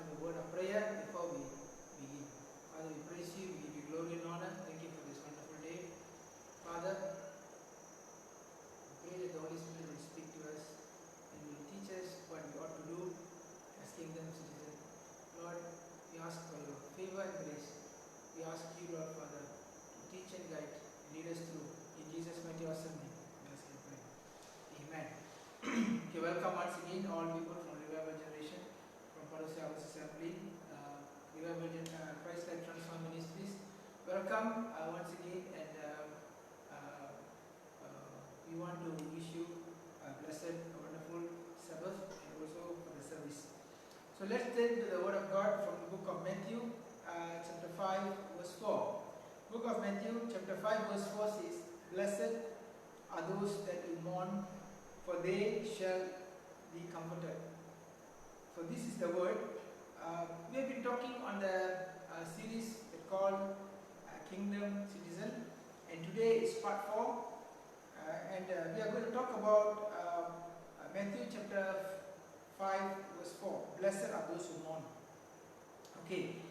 have a word of prayer before we begin. Father, we praise you, we give you glory and honor. Thank you for this wonderful day. Father, we pray that the Holy Spirit will speak to us and will teach us what we ought to do as kingdom citizens. Lord, we ask for your favor and grace. We ask you, Lord Father, to teach and guide and lead us through. In Jesus' mighty awesome name, we ask and pray. Amen. Okay, welcome once again all people from Revival Generation, from Parousia House Assembly, Revival Christ Life Transform Ministries. Welcome once again, and we want to wish you a blessed, wonderful Sabbath and also for the service. So let's turn to the Word of God from the book of Matthew, chapter 5, verse 4. Book of Matthew, chapter 5, verse 4 says, "Blessed are those that will mourn, for they shall be comforted." So this is the word. We have been talking on the series called Kingdom Citizen, and today is part 4, and we are going to talk about Matthew chapter 5 verse 4. Blessed are those who mourn. Okay,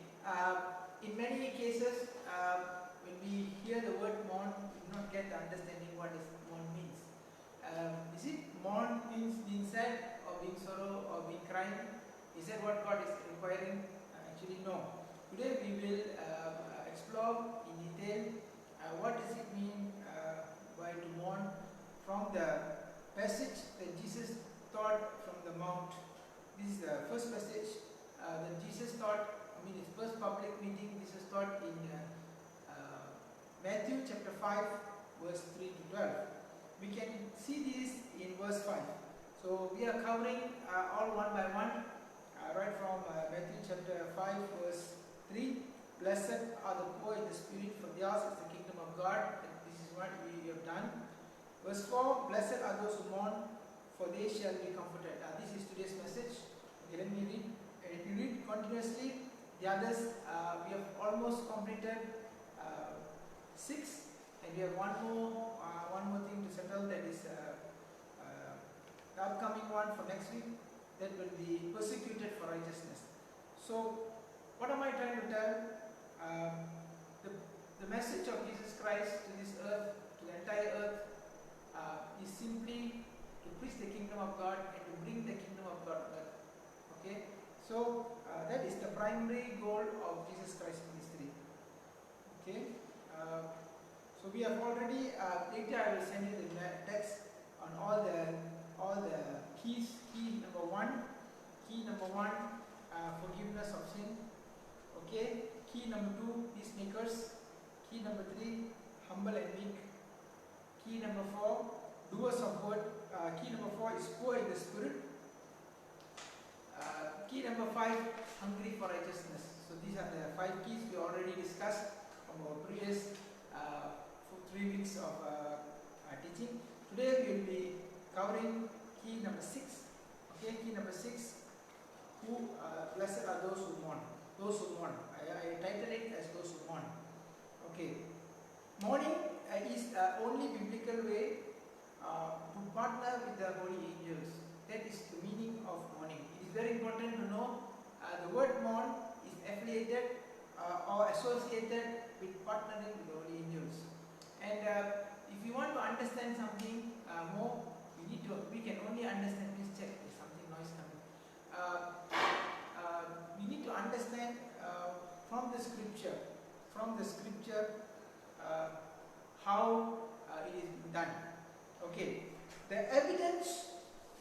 in many cases when we hear the word mourn, we do not get the understanding what is mourn means. Is it mourn means being sad or being sorrow or being crying? Is that what God is requiring? Actually no. Today we will explore in detail what does it mean by to mourn from the passage that Jesus taught from the mount. This is the first passage that Jesus taught, his first public meeting. Jesus taught in Matthew chapter 5 verse 3 to 12. We can see this in verse 5. So we are covering all one by one, right from Matthew chapter 5 verse 3. "Blessed are the poor in the spirit, for theirs is the kingdom of God." And this is what we have done. Verse 4, "Blessed are those who mourn, for they shall be comforted." This is today's message. Okay, let me read. And if you read continuously, the others, we have almost completed 6, and we have one more thing to settle, that is the upcoming one for next week, that will be persecuted for righteousness. So what am I trying to tell? The message of Jesus Christ to this earth, to the entire earth, is simply to preach the kingdom of God and to bring the kingdom of God on earth. Okay, so that is the primary goal of Jesus Christ's ministry. Okay, so we have already later I will send you the text on all the keys. Key number one, forgiveness of sin. Okay, key number 2, peacemakers. Key number 3, humble and meek. Key number 4, doers of word. Key number 4 is poor in the spirit. Key number 5, hungry for righteousness. So these are the 5 keys we already discussed from our previous 3 weeks of teaching. Today we will be covering key number 6. Okay, key number 6. Blessed are those who mourn. Those who mourn. I titled it as those who mourn. Okay, mourning is the only biblical way to partner with the holy angels. That is the meaning of mourning. It is very important to know the word mourn is affiliated or associated with partnering with the holy angels. And if you want to understand something more, we can only understand. Please check, there's something noise coming. We need to understand from the scripture how it is done. Okay, the evidence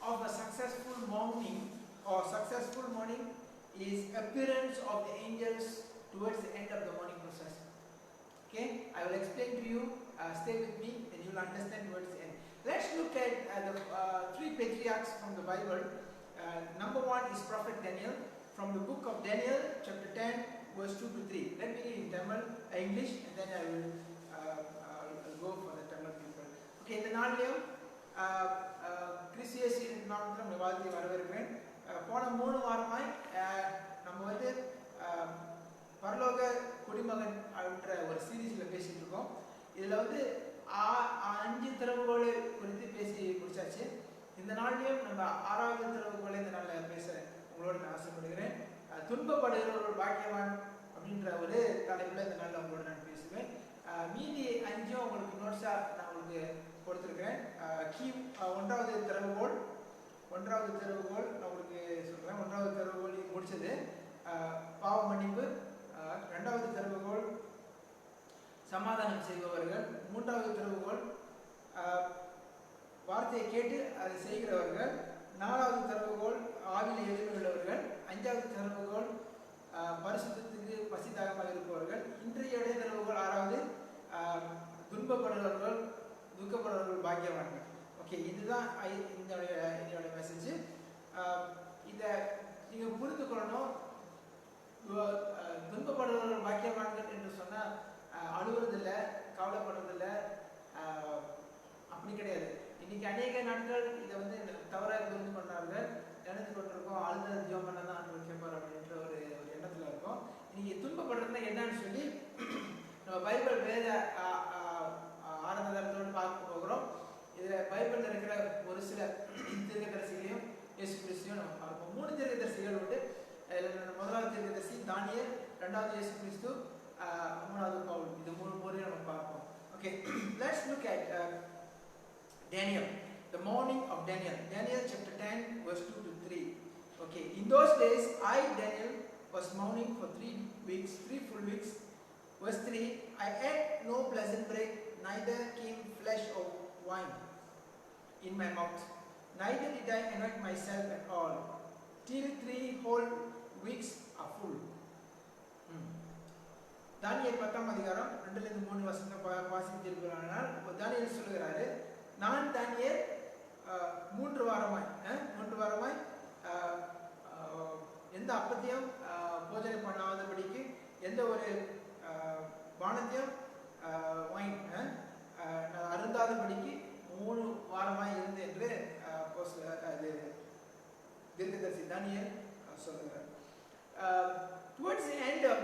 of a successful mourning is appearance of the angels towards the end of the mourning process. Okay, I will explain to you. Stay with me, and you will understand towards the end. Let's look at the 3 patriarchs from the Bible. Number 1 is Prophet Daniel, from the book of Daniel, chapter 10, verse 2 to 3. Let me read in Tamil, English, and then I will go for the Tamil people. Okay, இந்த நாளிலும் கிறிஸ்தியஸின் நாமத்தில் உங்களை வாழ்த்தி வரவேற்கிறேன். போன 3 வாரமாய் நம்ம வந்து பரலோக குடிமகன் அப்படின்ற ஒரு சீரீஸில் பேசிட்டு இருக்கோம். இதில் வந்து 5 திறவுகோலை குறித்து பேசி முடிச்சாச்சு. இந்த நாள்லயும் நம்ம 6வது திறவுகோலை இந்த நாளில் பேச உங்களோட நான் ஆசைப்படுகிறேன். துன்ப துக்கப்படுகிறவர்கள் பாக்கியவான் அப்படின்ற ஒரு தலைப்புல இந்த நாளில் உங்களோட நான் பேசுவேன். மீதி 5 உங்களுக்கு நோட்ஸா நான் உங்களுக்கு கொடுத்துருக்கேன். ஒன்றாவது திறவுகோல் நான் உங்களுக்கு சொல்றேன். ஒன்றாவது திறவுகோல் முடிச்சது பாவ மன்னிப்பு. இரண்டாவது திறவுகோல் சமாதானம் செய்பவர்கள். மூன்றாவது திறவுகோல் வார்த்தையை கேட்டு அதை செய்கிறவர்கள். நாலாவது திறவுகோல் ஆவில எளிமை உள்ளவர்கள். அஞ்சாவது திறவுகோல் பரிசுத்தத்துக்கு பசிதாகமாக இருப்பவர்கள். இன்றைய திறவுகோல் ஆறாவது துன்பப்படுபவர்கள் துக்கப்படுபவர்கள் பாக்கியவான்கள். ஓகே, இதுதான் என்னுடைய மெசேஜ். இதை நீங்கள் புரிந்து கொள்ளணும். துன்பப்படுபவர்கள் பாக்கியவான்கள் என்று சொன்னால் அழுவுறதில்லை, கவலைப்படுறதில்லை, அப்படி கிடையாது. இன்னைக்கு அநேக நாட்கள் இதை வந்து தவறாக புரிந்து கொண்டார்கள். நினைத்து கொண்டிருக்கோம் அழுத ஜெபம் பண்ண தான் கேட்பார் அப்படின்ற ஒரு எண்ணத்தில் இருக்கும். இன்னைக்கு துன்பப்படுறதுனா என்னன்னு சொல்லி நம்ம பைபிள் வேத ஆரம்பத்தோடு பார்க்க போகிறோம். இதில் பைபிளில் இருக்கிற ஒரு சில தீர்க்கதரிசிகளையும் இயேசு கிறிஸ்துவையும் நம்ம பார்ப்போம். 3 தீர்க்கதரிசிகள் உண்டு. முதலாவது தீர்க்கதரிசி தானியேல், இரண்டாவது இயேசு கிறிஸ்து, மூணாவது பவுல். இது 3 முறையும் நம்ம பார்ப்போம். Okay, let's look at Daniel, the morning of Daniel. Daniel chapter 10 verse 2 to 3. Okay, in those days I, Daniel, was mourning for 3 weeks, 3 full weeks. Verse 3, I ate no pleasant bread, neither came flesh or wine in my mouth, neither did I anoint myself at all, till 3 whole weeks are full. தானியேல் 10ஆம் அதிகாரம் 2-3 வசனம் வாசித்திருக்கிறார்கள். தானியேல் சொல்கிறாரு, நான் தானியேல் 3 வாரமாய் எந்த அப்பத்தையும் போஜனை பண்ணாதபடிக்கு, எந்த ஒரு பானத்தையும் நான் அருந்தாதபடிக்கு 3 வாரமாய் இருந்து என்று அது தீர்க்கதரிசி தானியேல் சொல்லுகிறார். Towards the end of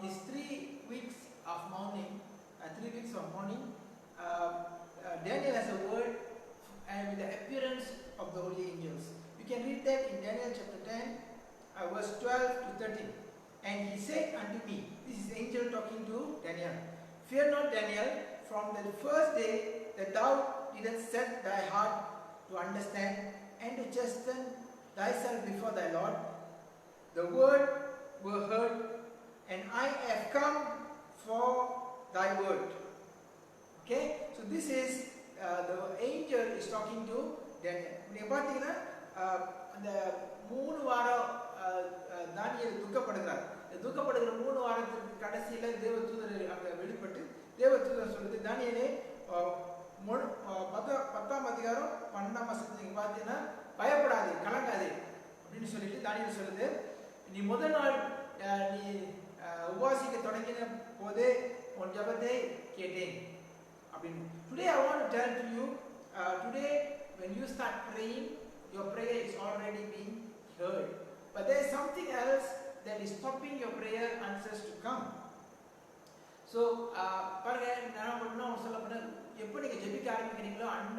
these 3 weeks of mourning, Daniel has a word and with the appearance of the holy angels. You can read that in Daniel chapter 10, verse 12 to 13. And he said unto me, this is the angel talking to Daniel, fear not, Daniel, from the first day that thou didst set thy heart to understand and to chasten thyself before thy Lord, the word were heard, and I have come for thy word. Okay, so this is the angel is talking to Daniel. நீங்க பாத்தீங்கன்னா அந்த 3 வாரம் தானியேல் துக்கப்படுகிறார். துக்கப்படுகிற 3 வாரத்துக்கு கடைசியில தேவதூதர் அங்க வெளிப்பட்டு தேவதூதர் சொல்லுது, தானியேலே 10ஆம் அதிகாரம் 12ஆம் வசனத்துல நீங்க பாத்தீங்கன்னா பயப்படாதே, கலங்காதே அப்படின்னு சொல்லிட்டு தானியேல் சொல்லுது, நீ முதல் நாள் நீ உபவாசிக்க தொடங்கின போதே உன் ஜெபத்தை கேட்டேன் அப்படின்னு. Today I want to tell to you, today when you start praying, your prayer is already being heard, but there is something else that is stopping your prayer answers to come. So பாருங்க, நான் ஒன்றும் சொல்ல போனா, எப்போ நீங்க ஜெபிக்க ஆரம்பிக்கிறீங்களோ அந்த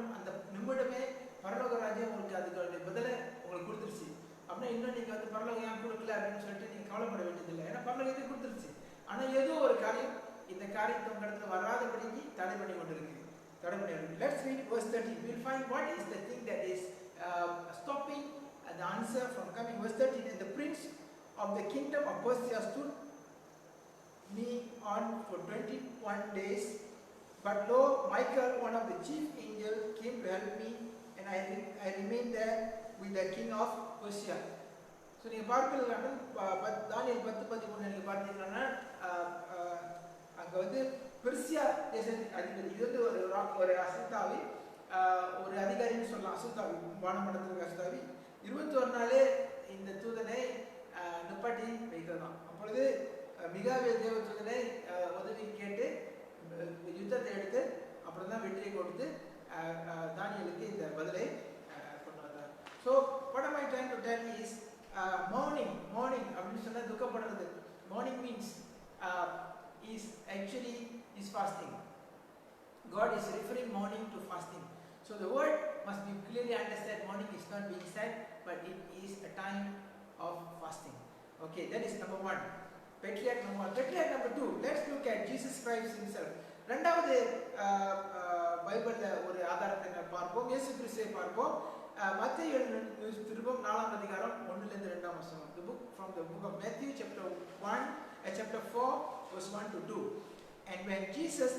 நிமிடமே பரலோக ராஜ்யம் உங்களுக்கு அதுக்கு பதிலை உங்களுக்கு கொடுத்துருச்சு. அப்படின்னா இன்னும் நீங்க வந்து பரலோகம் ஏன் கொடுக்கல அப்படின்னு சொல்லிட்டு நீங்க கவலைப்பட வேண்டியதில்லை. ஏன்னா பரலோகம் எது கொடுத்துருச்சு. ஆனா ஏதோ ஒரு காரியம் இந்த காரியத்தை உங்க இடத்துல வராதபடிக்கு தடை பண்ணி கொண்டிருக்கு. Let's read verse 30. We'll find what is the thing that is stopping the answer from coming. Verse 30, and the prince of the kingdom of Persia stood me on for 21 days, but lo, Michael, one of the chief angels, came to help me, and I remained there with the king of Persia. So நீங்க பார்க்கலாம், தானியேல் 10:13 நீங்க பார்த்தீங்கன்னா அங்க வந்து Persia தேசத்தின் அதிபதி, இது வந்து ஒரு அசுத்தாவி, ஒரு அதிகாரின்னு சொல்லலாம். அசுத்தாவி, வானமண்டலத்துக்கு அசுத்தாவி 21 நாளே இந்த தூதனை நிப்பாட்டி வைக்கிறதாம். அப்பொழுது மிகாவேல் தேவ தூதனை உதவி கேட்டு யுத்தத்தை எடுத்து அப்புறம் தான் வெற்றியை கொடுத்து தானியேலுக்கு இந்த பதிலை கொண்டு வந்தார். So what am I trying to tell is mourning அப்படின்னு சொன்னா துக்கப்படுறது. Mourning means is actually is fasting. God is referring mourning to fasting. So the word must be clearly understood. Mourning is not being said, but it is a time of fasting. Okay, that is number one. Patriarch number one. Patriarch number two. Let's look at Jesus Christ himself. ரெண்டாவது பைபிள்ல ஒரு ஆதாரத்தை பார்ப்போம். இயேசு கிறிஸ்துவை பார்ப்போம். மத்தேயு திருப்பம் 4ஆம் அதிகாரம் 1 ல இருந்து 2ஆம் வசனம். The book from the book of Matthew chapter 4 verse 1 to 2. And when Jesus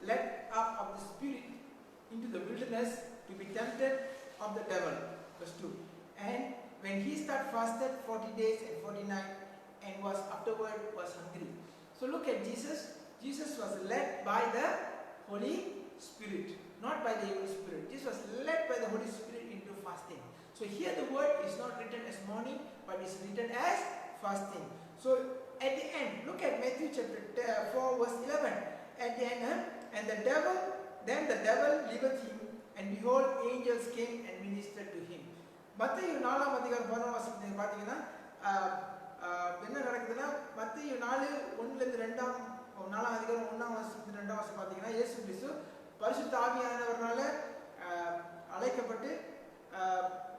led up of the spirit into the wilderness to be tempted of the devil, verse 2. And when he fasted 40 days and 40 nights and was afterward was hungry. So look at Jesus. Jesus was led by the Holy Spirit, not by the Holy Spirit. Jesus was led by the Holy Spirit into fasting. So here the word is not written as mourning, but is written as fasting. So at the end, look at Matthew chapter 4 verse 11. At the end, and the devil leaveth him, and behold, angels came and ministered to him. மத்தேயு 4ஆம் அதிகாரம் 11ஆம் வசனத்தை பார்த்தீங்கன்னா என்ன நடக்குதுன்னா மத்தேயு 4:1 ல இருந்து 4ஆம் அதிகாரம் 1ஆம் வசனத்துல 2ஆம் வசனம் பார்த்தீங்கன்னா இயேசு கிறிஸ்து பரிசுத்த ஆவியானவரால அழைக்கப்பட்டு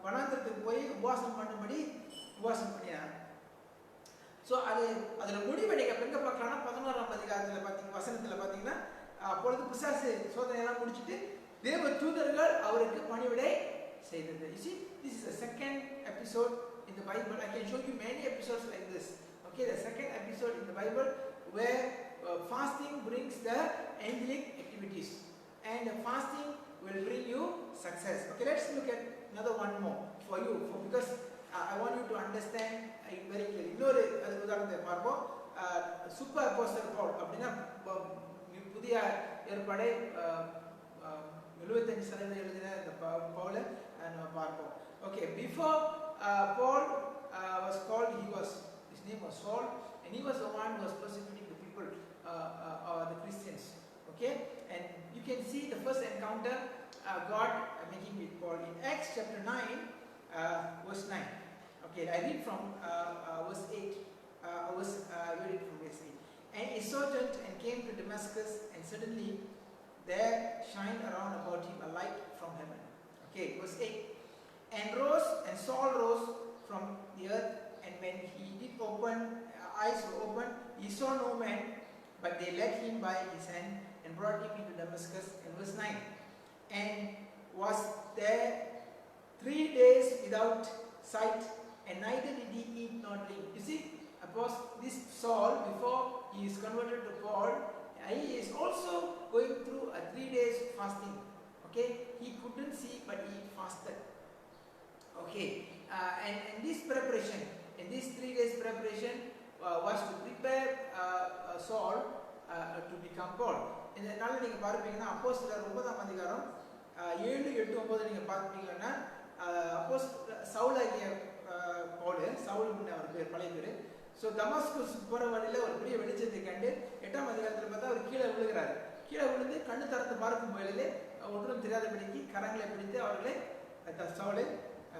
வனாந்தரத்துக்கு போய் உபவாசம் பண்ணும்படி உபவாசம் பண்ணினார். ஸோ அதில் முடிவை நீங்கள் எங்கே பார்க்கலாம்னா 11ஆம் அதிகாரத்தில் பார்த்தீங்கன்னா வசனத்தில் பார்த்தீங்கன்னா அப்பொழுது பிசாசு சோதனையெல்லாம் முடிச்சுட்டு தேவ தூதர்கள் அவருக்கு பணிவிடை செய்தது. You see, this is the second episode in the Bible. I can show you many episodes like this. Okay, the second episode in the Bible where fasting brings the angelic activities, and fasting will bring you success. Okay, let's look at another one more for you, because I want you to understand it very clearly. இன்னொரு உதாரணத்தை பார்ப்போம். Super அப்போஸ்தலர் பவுல் அப்படின்னா புதிய ஏற்பாடை 75% எழுதின இந்த பவுலை நம்ம பார்ப்போம். Okay, before Paul was called, his name was Saul, and he was the one who was persecuting the people, the Christians. Okay, and you can see the first encounter God making with Paul in Acts chapter 9 verse 9. Okay, I read from verse 8. I read it from verse 8. And he sojourned and came to Damascus, and suddenly there shined around about him a light from heaven. Okay, verse 8. And Saul rose from the earth, and when he did open, eyes were opened, he saw no man, but they led him by his hand and brought him into Damascus. And verse 9. And was there 3 days without sight, and neither did he eat nor drink. You see, this Saul, before he is converted to Paul, he is also going through a 3 days fasting. Okay, he couldn't see, but he fasted. Okay, and this preparation, in this 3 days preparation, was to prepare Saul to become Paul. இதனால நீங்க பார்ப்பீங்கன்னா அப்போஸ்தலர் 9ஆம் அதிகாரம் 7, 8, 9 நீங்க பார்ப்பீங்கன்னா சவுலாகிய சவுல் அவர் பேர் பழைய பேர். So Damascus போகிற வழியில் ஒரு பெரிய வெளிச்சத்தை கண்டு 8ஆம் அதிகாரத்தில் பார்த்தா அவர் கீழே விழுகிறாரு. கீழே விழுந்து கண்ணு திறந்து பார்க்கும் வேளையிலே ஒன்றும் தெரியாதபடிக்கு கரங்களை பிடித்து அவர்களை சவுலை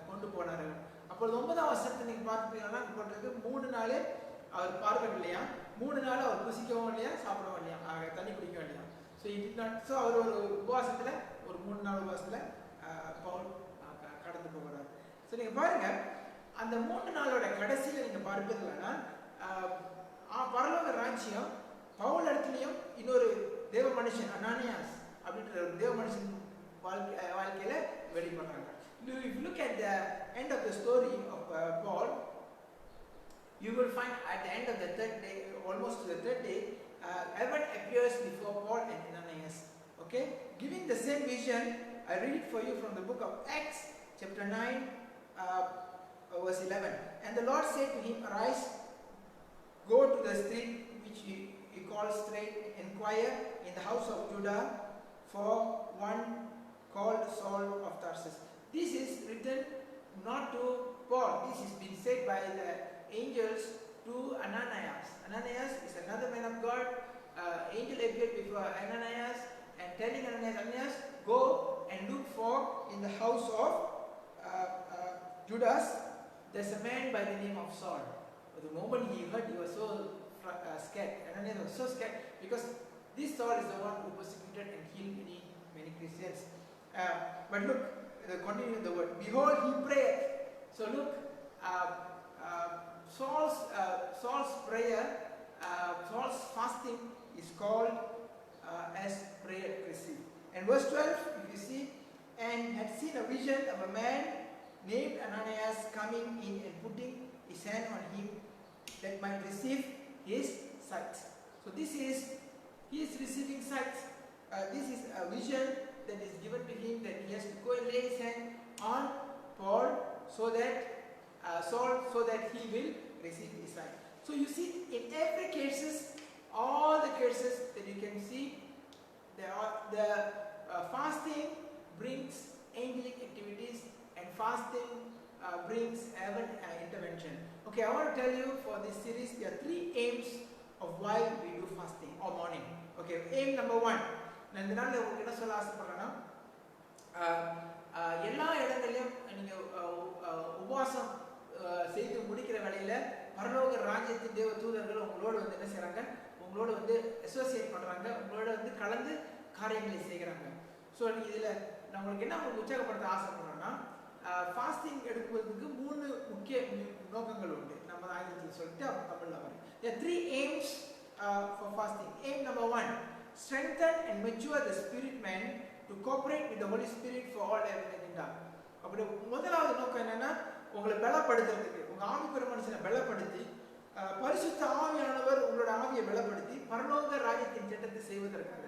கொண்டு போனார். அப்பொழுது 9ஆம் வசனத்தை நீங்கள் பார்ப்பீங்கன்னா போட்டிருக்கு 3 நாள் அவர் பார்க்கவில்லையா, 3 நாள் அவர் புசிக்கவும் இல்லையா, சாப்பிடவும் இல்லையா, தண்ணி குடிக்கவும் இல்லையா. ஸோ அவர் ஒரு உபவாசத்தில் ஒரு 3 நாள் உபவாசத்தில் பவுல் கடந்து போகிறார். ஸோ நீங்கள் பாருங்கள், அந்த 3 நாளோட கடைசியில் நீங்கள் பார்ப்பீங்கன்னா பரலோக ராஜ்யம் பவுல் இடத்துலையும் இன்னொரு தேவ மனுஷன் அனானியாஸ் அப்படின்ற ஒரு தேவ மனுஷன் வாழ்க்கையில வெளிப்படுறாங்க. If you look at the end of the story of Paul, you will find at the end of the third day, almost to the third day, heaven appears before Paul and Ananias. Okay, giving the same vision. I read it for you from the book of Acts chapter 9 verse 11. And the Lord said to him, Arise, go to the street which he calls Straight, inquire in the house of Judah for one called Saul of Tarsus. This is written not to Paul. This is been said by the angels to Ananias. Ananias is another man of God. Angel appeared before Ananias and telling Ananias, go and look for in the house of Judas, there's a man by the name of Saul. But the moment he heard, he was so scared. Ananias was so scared because this Saul is the one who persecuted and killed many Christians. But look, continue the word. Behold, he prayed. So look, Saul's prayer, Saul's fasting is called as prayer received. And verse 12, if you see, and had seen a vision of a man named Ananias coming in and putting his hand on him that might receive his sight. So he is receiving sight. This is a vision that is given to him, that he has to go and lay his hand on Paul so that Saul, so that he will receive his sight. So you see, in every cases, all the cases that you can see, the fasting brings angelic activities, and fasting brings heaven intervention. Okay, I want to tell you for this series, there are 3 aims of why we do fasting or mourning. Okay, aim number 1. நான் இந்த நாளில் உங்களுக்கு என்ன சொல்ல ஆசைப்படுறேன்னா, எல்லா இடங்களையும் நீங்கள் உபவாசம் செய்து முடிக்கிற வேளையில் பரலோக ராஜ்யத்தின் தேவ தூதர்கள் உங்களோட வந்து என்ன செய்கிறாங்க, உங்களோட வந்து அசோசியேட் பண்ணுறாங்க, உங்களோட வந்து கலந்து காரியங்களை செய்கிறாங்க. ஸோ இதில் நான் உங்களுக்கு என்ன உங்களுக்கு உற்சாகப்படுத்த ஆசைப்படுறேன்னா, ஃபாஸ்டிங் எடுப்பதுக்கு 3 முக்கிய நோக்கங்கள் உண்டு. நம்ம ஆங்கிலத்தில் சொல்லிட்டு தமிழில் வரும். There are 3 aims for fasting. Aim number 1, strengthen and mature the spirit man to cooperate with the Holy Spirit for all everything done. அப்படி முதலாவது நோக்கம் என்னன்னா, உங்களை பலப்படுத்துறதுக்கு, உங்க ஆவிக்குரிய மனுஷனை பலப்படுத்தி, பரிசுத்த ஆவியானவர் உங்களோட ஆவியை பலப்படுத்தி பரலோக ராஜ்யத்தின் திட்டத்தை செய்வதற்காக.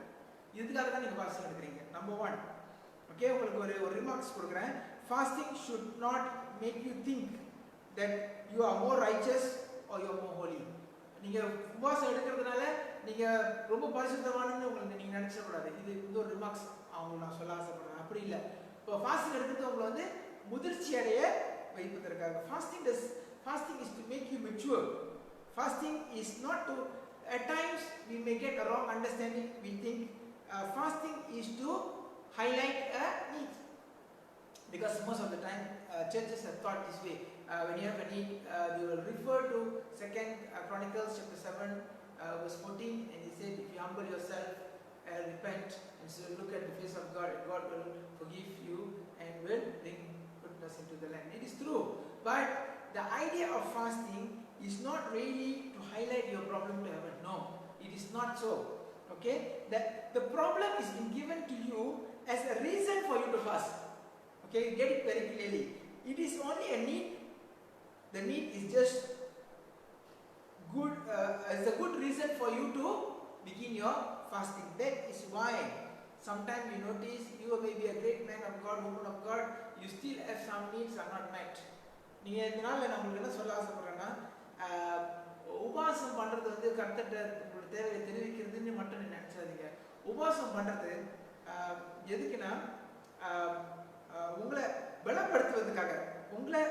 இதுக்காக தான் நீங்க ஃபாஸ்டிங் எடுக்கிறீங்க. நம்பர் 1. ஓகே, உங்களுக்கு ஒரு ரிமார்க்ஸ் கொடுக்குறேன். Fasting should not make you think that you are more righteous or you are more holy. நீங்க உபவாசம் எடுக்கிறதுனால நீங்க ரொம்ப பரிசுத்தமானன்னு உங்களுக்கு நீங்க நினைச்ச கூடாது. இது ஒரு ரிமார்க்ஸ் அவங்க நான் சொல்ல ஆசைப்படுறேன். அப்படி இல்லை. இப்போ ஃபாஸ்டிங் எடுக்கிறது உங்களை வந்து முதிர்ச்சி அடைய வைப்பதற்காக. Fasting is to make you mature. Fasting is not to, at times we may get a wrong understanding. We think fasting is to highlight a need, because most of the time churches have thought this way. When you have a need, they will refer to 2 Chronicles chapter 7 verse 14, and he said, if you humble yourself and repent and so look at the face of God, God will forgive you and will bring goodness into the land. It is true, but the idea of fasting is not really to highlight your problem to heaven. No, it is not so. Okay, the problem is been given to you as a reason for you to fast. Okay, you get it very clearly. It is only a need. The need is just good, as a good reason for you to begin your fasting. That is why sometimes you notice you may be a great man of God, woman of God, you still have some needs are not met. நீங்க இதனால நான் உங்களுக்கு என்ன சொல்ல ஆசைப்படுறேன்னா, உபவாசம் பண்றது வந்து கர்த்தர்ட்ட உங்களோட தேவையை தெரிவிக்கிறதுன்னு மட்டும் நினைச்சாதீங்க. உபவாசம் பண்றது எதுக்குன்னா, உங்களை பலப்படுத்துவதற்காக, உங்களை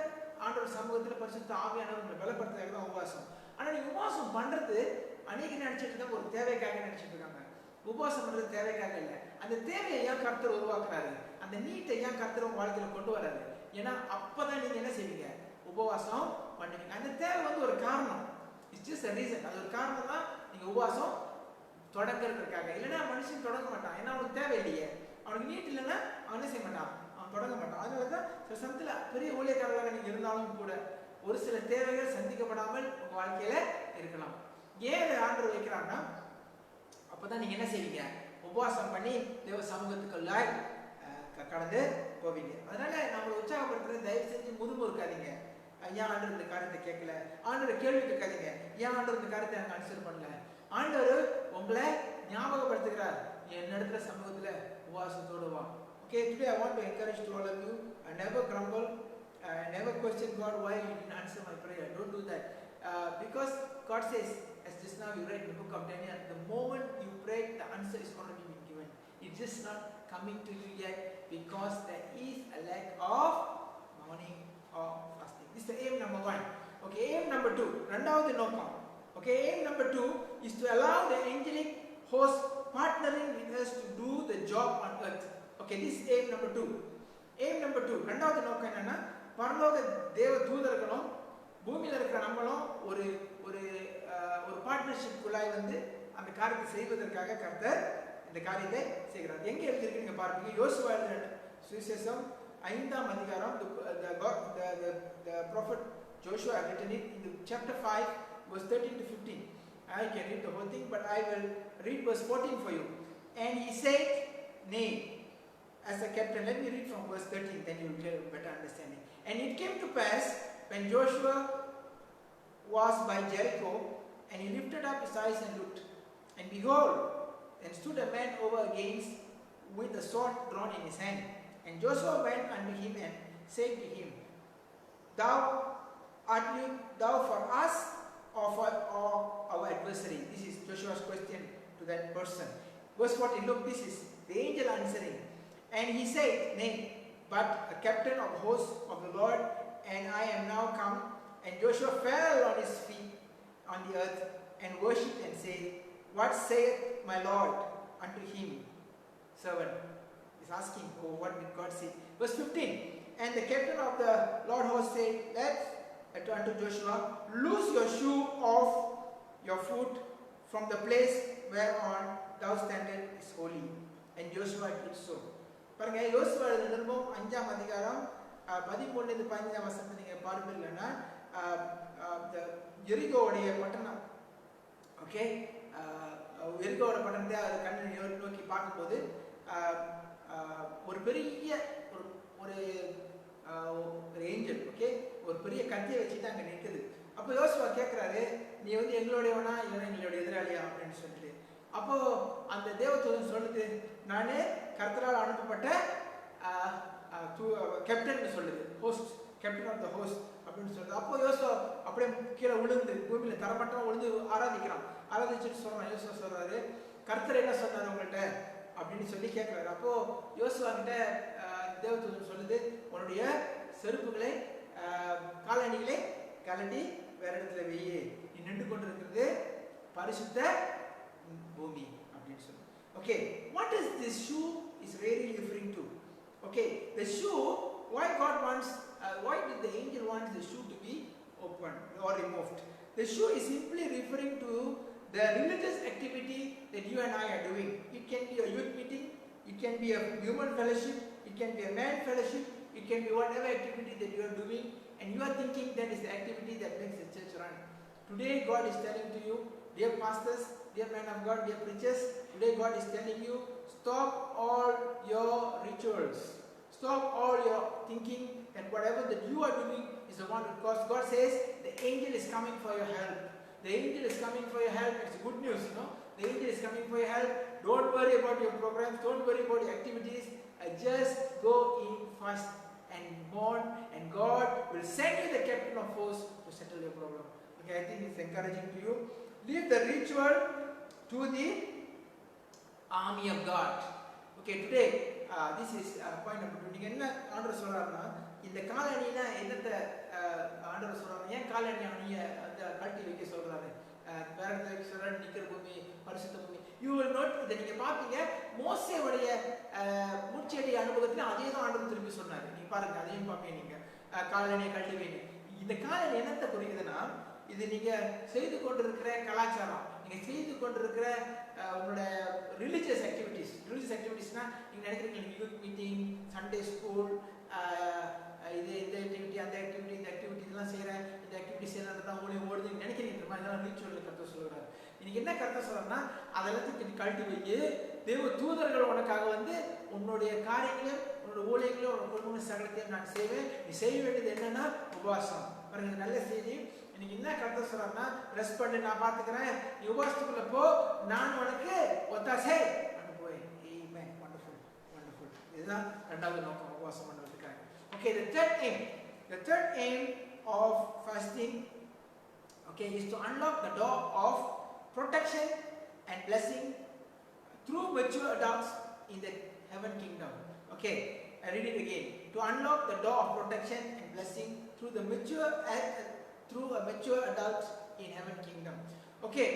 ஆண்டவர் சமூகத்தில் பரிசுத்த ஆவியானவர் உங்களை பலப்படுத்துறதுக்காக தான் உபவாசம். ஆனால் நீங்கள் உபவாசம் பண்ணுறது அநேக நினைச்சிட்டு இருக்காங்க, ஒரு தேவைக்காக நினைச்சிட்டு இருக்காங்க. உபவாசம் பண்ணுறது தேவைக்காக இல்லை. அந்த தேவையை ஏன் கர்த்தர் உருவாக்குறாரு, அந்த நீட்டை ஏன் கர்த்தர் உங்கள் வாழ்க்கையில் கொண்டு வராரு? ஏன்னா அப்போதான் நீங்கள் என்ன செய்வீங்க, உபவாசம் பண்ணுவீங்க. அந்த தேவை வந்து ஒரு காரணம், இட்ஸ் ஜஸ்ட் a reason. அது ஒரு காரணம் தான் நீங்கள் உபவாசம் தொடங்கிறதுக்காக. இல்லைன்னா மனுஷன் தொடங்க மாட்டான், ஏன்னா அவனுக்கு தேவை இல்லையே, அவனுக்கு நீட் இல்லைன்னா அவன் என்ன செய்ய மாட்டான், அவன் தொடங்க மாட்டான். அதனால தான் சில சமயத்தில் பெரிய ஊழியக்காரர்களாக நீங்கள் இருந்தாலும் கூட ஒரு சில தேவைகள் சந்திக்கப்படாமல் உங்கள் வாழ்க்கையில் இருக்கலாம். ஏன் ஆண்டவர் வைக்கிறாங்கன்னா, அப்போதான் நீங்கள் என்ன செய்வீங்க, உபவாசம் பண்ணி தேவ சமூகத்துக்குள்ள கடந்து போவீங்க. அதனால நம்மளை உற்சாகப்படுத்துறது, தயவு செஞ்சு முதுமுறுக்காதீங்க. ஏன் ஆண்டவர் இந்த காரியத்தை கேட்கல, ஆண்டவர் கேள்வி கேட்காதீங்க, ஏன் ஆண்டவர் இந்த காரியத்தை எனக்கு அனுசரி பண்ணல. ஆண்டவர் உங்களை ஞாபகப்படுத்துகிறார், என்னிடத்துல சமூகத்தில் உபவாசத்தோடு வா. Okay, today I want to encourage to all of you, never grumble, never question God why you didn't answer my prayer. Don't do that, because God says, as just now you read in the book of Daniel, the moment you pray, the answer is already been given. It's just not coming to you yet because there is a lack of mourning or fasting. This is the aim number 1. Okay, aim number 2. Rendavathu nokkam. Okay, aim number 2 is to allow the angelic host partnering with us to do the job on earth. Okay, this is aim number 2. Aim number 2. ரெண்டாவது நோக்கம் என்னன்னா, பரலோக தேவ தூதர்களும் பூமியில் இருக்கிற நம்மளும் ஒரு ஒரு ஒரு பார்ட்னர்ஷிப் குழாய் வந்து அந்த காரியத்தை செய்வதற்காக கர்த்தர் இந்த காரியத்தை செய்கிறார். எங்க எழுதிருக்கு நீங்க பாருங்க, யோசுவா சுவிசேஷம் 5ஆம் அதிகாரம், the prophet Joshua, I've written it in the chapter 5, verse 13 to 15. I can read the whole thing, but I will read verse 14 for you. And he said, nay, as a captain. Let me read from verse 13, then you will get a better understanding. And it came to pass, when Joshua was by Jericho, and he lifted up his eyes and looked, and behold, then stood a man over against with a sword drawn in his hand. And Joshua went unto him and said to him, Thou art thou for us or for our adversary? This is Joshua's question to that person. Verse 14, look, this is the angel answering. And he said, Nay, but a captain of hosts of the Lord, and I am now come. And Joshua fell on his feet on the earth and worshipped and said, What saith my Lord unto him? Servant is asking, oh, what did God say? Verse 15, and the captain of the Lord host said, unto Joshua, loose your shoe off your foot from the place whereon thou standest is holy. And Joshua did so. பாருங்க, யோசுவா எழுதின நிருபம் 5ஆம் அதிகாரம் 13-15 வசனத்தை நீங்க பார்ப்பீங்கன்னா the எரிகோவுடைய பட்டணம், okay, எரிகோவோட பட்டணத்தை அது கண்ணை நோக்கி பார்க்கும்போது ஒரு பெரிய ஒரு ஏஞ்சல், ஓகே, ஒரு பெரிய கத்தியை வச்சுட்டு அங்கே நிற்குது. அப்போ யோசுவா கேட்குறாரு, நீ வந்து எங்களுடையவனா இல்லை எங்களுடைய எதிராளியா அப்படின்னு சொல்லிட்டு. அப்போ அந்த தேவதூதன் சொல்லுது, நான் கர்த்தரால் அனுப்பப்பட்ட கேப்டன் சொல்லுது, host, captain of the host அப்படின்னு சொல்லுது. அப்போ யோசுவா அப்படியே கீழே விழுந்து பூமியில் தரமட்டம் விழுந்து ஆராதிக்கிறான். ஆராதிச்சுட்டு சொல்றான், யோசுவா சொல்றாரு, கர்த்தர் என்ன சொன்னார் உங்கள்கிட்ட அப்படின்னு சொல்லி கேட்குறாரு. அப்போ யோசுவா கிட்ட தேவதூதன் சொல்லுது, உன்னுடைய செருப்புகளை காலணிகளை கலட்டி வேற இடத்துல வெய்யே, நீ நின்று கொண்டு இருக்கிறது பரிசுத்த பூமி அப்படின்னு சொல்லு. Okay, what is this shoe is really referring to? Okay, the shoe, why God wants, why did the angel want the shoe to be opened or removed? The shoe is simply referring to the religious activity that you and I are doing. It can be a youth meeting, it can be a human fellowship, it can be a man fellowship, it can be whatever activity that you are doing, and you are thinking that is the activity that makes the church run. Today God is telling to you, dear pastors, dear men of God, dear preachers, today God is telling you, stop all your rituals, stop all your thinking that whatever that you are doing is the one, because God says the angel is coming for your help. The angel is coming for your help. It's good news, you know. The angel is coming for your help. Don't worry about your programs, don't worry about your activities. Just go in fast and mourn, and God will send you the captain of hosts to settle your problem. Okay, I think it's encouraging to you. Leave the ritual to the army of God. Okay, today this is point number 2. நீங்க என்ன ஆண்டவர் சொல்றாருன்னா, இந்த காலணினா என்னத்தை ஆண்டவர் சொல்றாரு, ஏன் காலணி அணிய அந்த கழட்டி வைக்க சொல்றாரு, வேற எந்த வைக்க சொல்றாரு, நிக்கிற பூமி பரிசுத்த பூமி. யூ வில் நோட், இதை நீங்க பாப்பீங்க, மோசேவுடைய முச்செடி அனுபவத்துல அதே தான் ஆண்டவர் திருப்பி சொன்னாரு. நீங்க பாருங்க, அதையும் பாப்பீங்க, நீங்க காலணியை கழட்டி வைங்க. இந்த காலணி என்னத்தை குறிக்குதுன்னா, இது நீங்க செய்து கொண்டிருக்கிற கலாச்சாரம், நீங்க செய்து கொண்டிருக்கிற உங்களோட ரிலீஜியஸ் ஆக்டிவிட்டிஸ். ரிலீஜியஸ் ஆக்டிவிட்டிஸ்னா நீங்க நினைக்கிறீங்க யூத் மீட்டிங், சண்டே ஸ்கூல், இது இந்த ஆக்டிவிட்டி, அந்த ஆக்டிவிட்டி, இந்த ஆக்டிவிட்டி இதெல்லாம் செய்கிறேன், இந்த ஆக்டிவிட்டி செய்யறதுதான் மூலியம் ஓடுது நினைக்கிறீங்க. இதெல்லாம் ரீச்சுவல் கருத்து சொல்கிறார். இன்னைக்கு என்ன கருத்தை சொல்றேன்னா, அதெல்லாத்தையும் நீ கழட்டி வைக்க, தேவ தூதர்கள் உனக்காக வந்து உன்னுடைய காரியங்களையும் உன்னோட ஊழியங்களையும் உன்னோட குடும்ப சகலத்தையும் நான் செய்வேன். நீ செய்ய வேண்டியது என்னன்னா உபவாசம். பாருங்க, நல்ல செய்தி. இன்னைக்கு என்ன கருத்தை சொல்றாருன்னா, ரெஸ்ட் பண்ணு, நான் பார்த்துக்கிறேன், நீ உபவாசத்துக்குள்ள போ, நான் உனக்கு ஒத்தாசை பண்ண போய். ஆமென். Wonderful, wonderful. இதுதான் ரெண்டாவது நோக்கம் உபவாசம் பண்ணுறதுக்காக. Okay, the third aim of fasting, okay, is to unlock the door of protection and blessing through mature adults in the heaven kingdom. Okay, I read it again. To unlock the door of protection and blessing through a mature adult in heaven kingdom. Okay,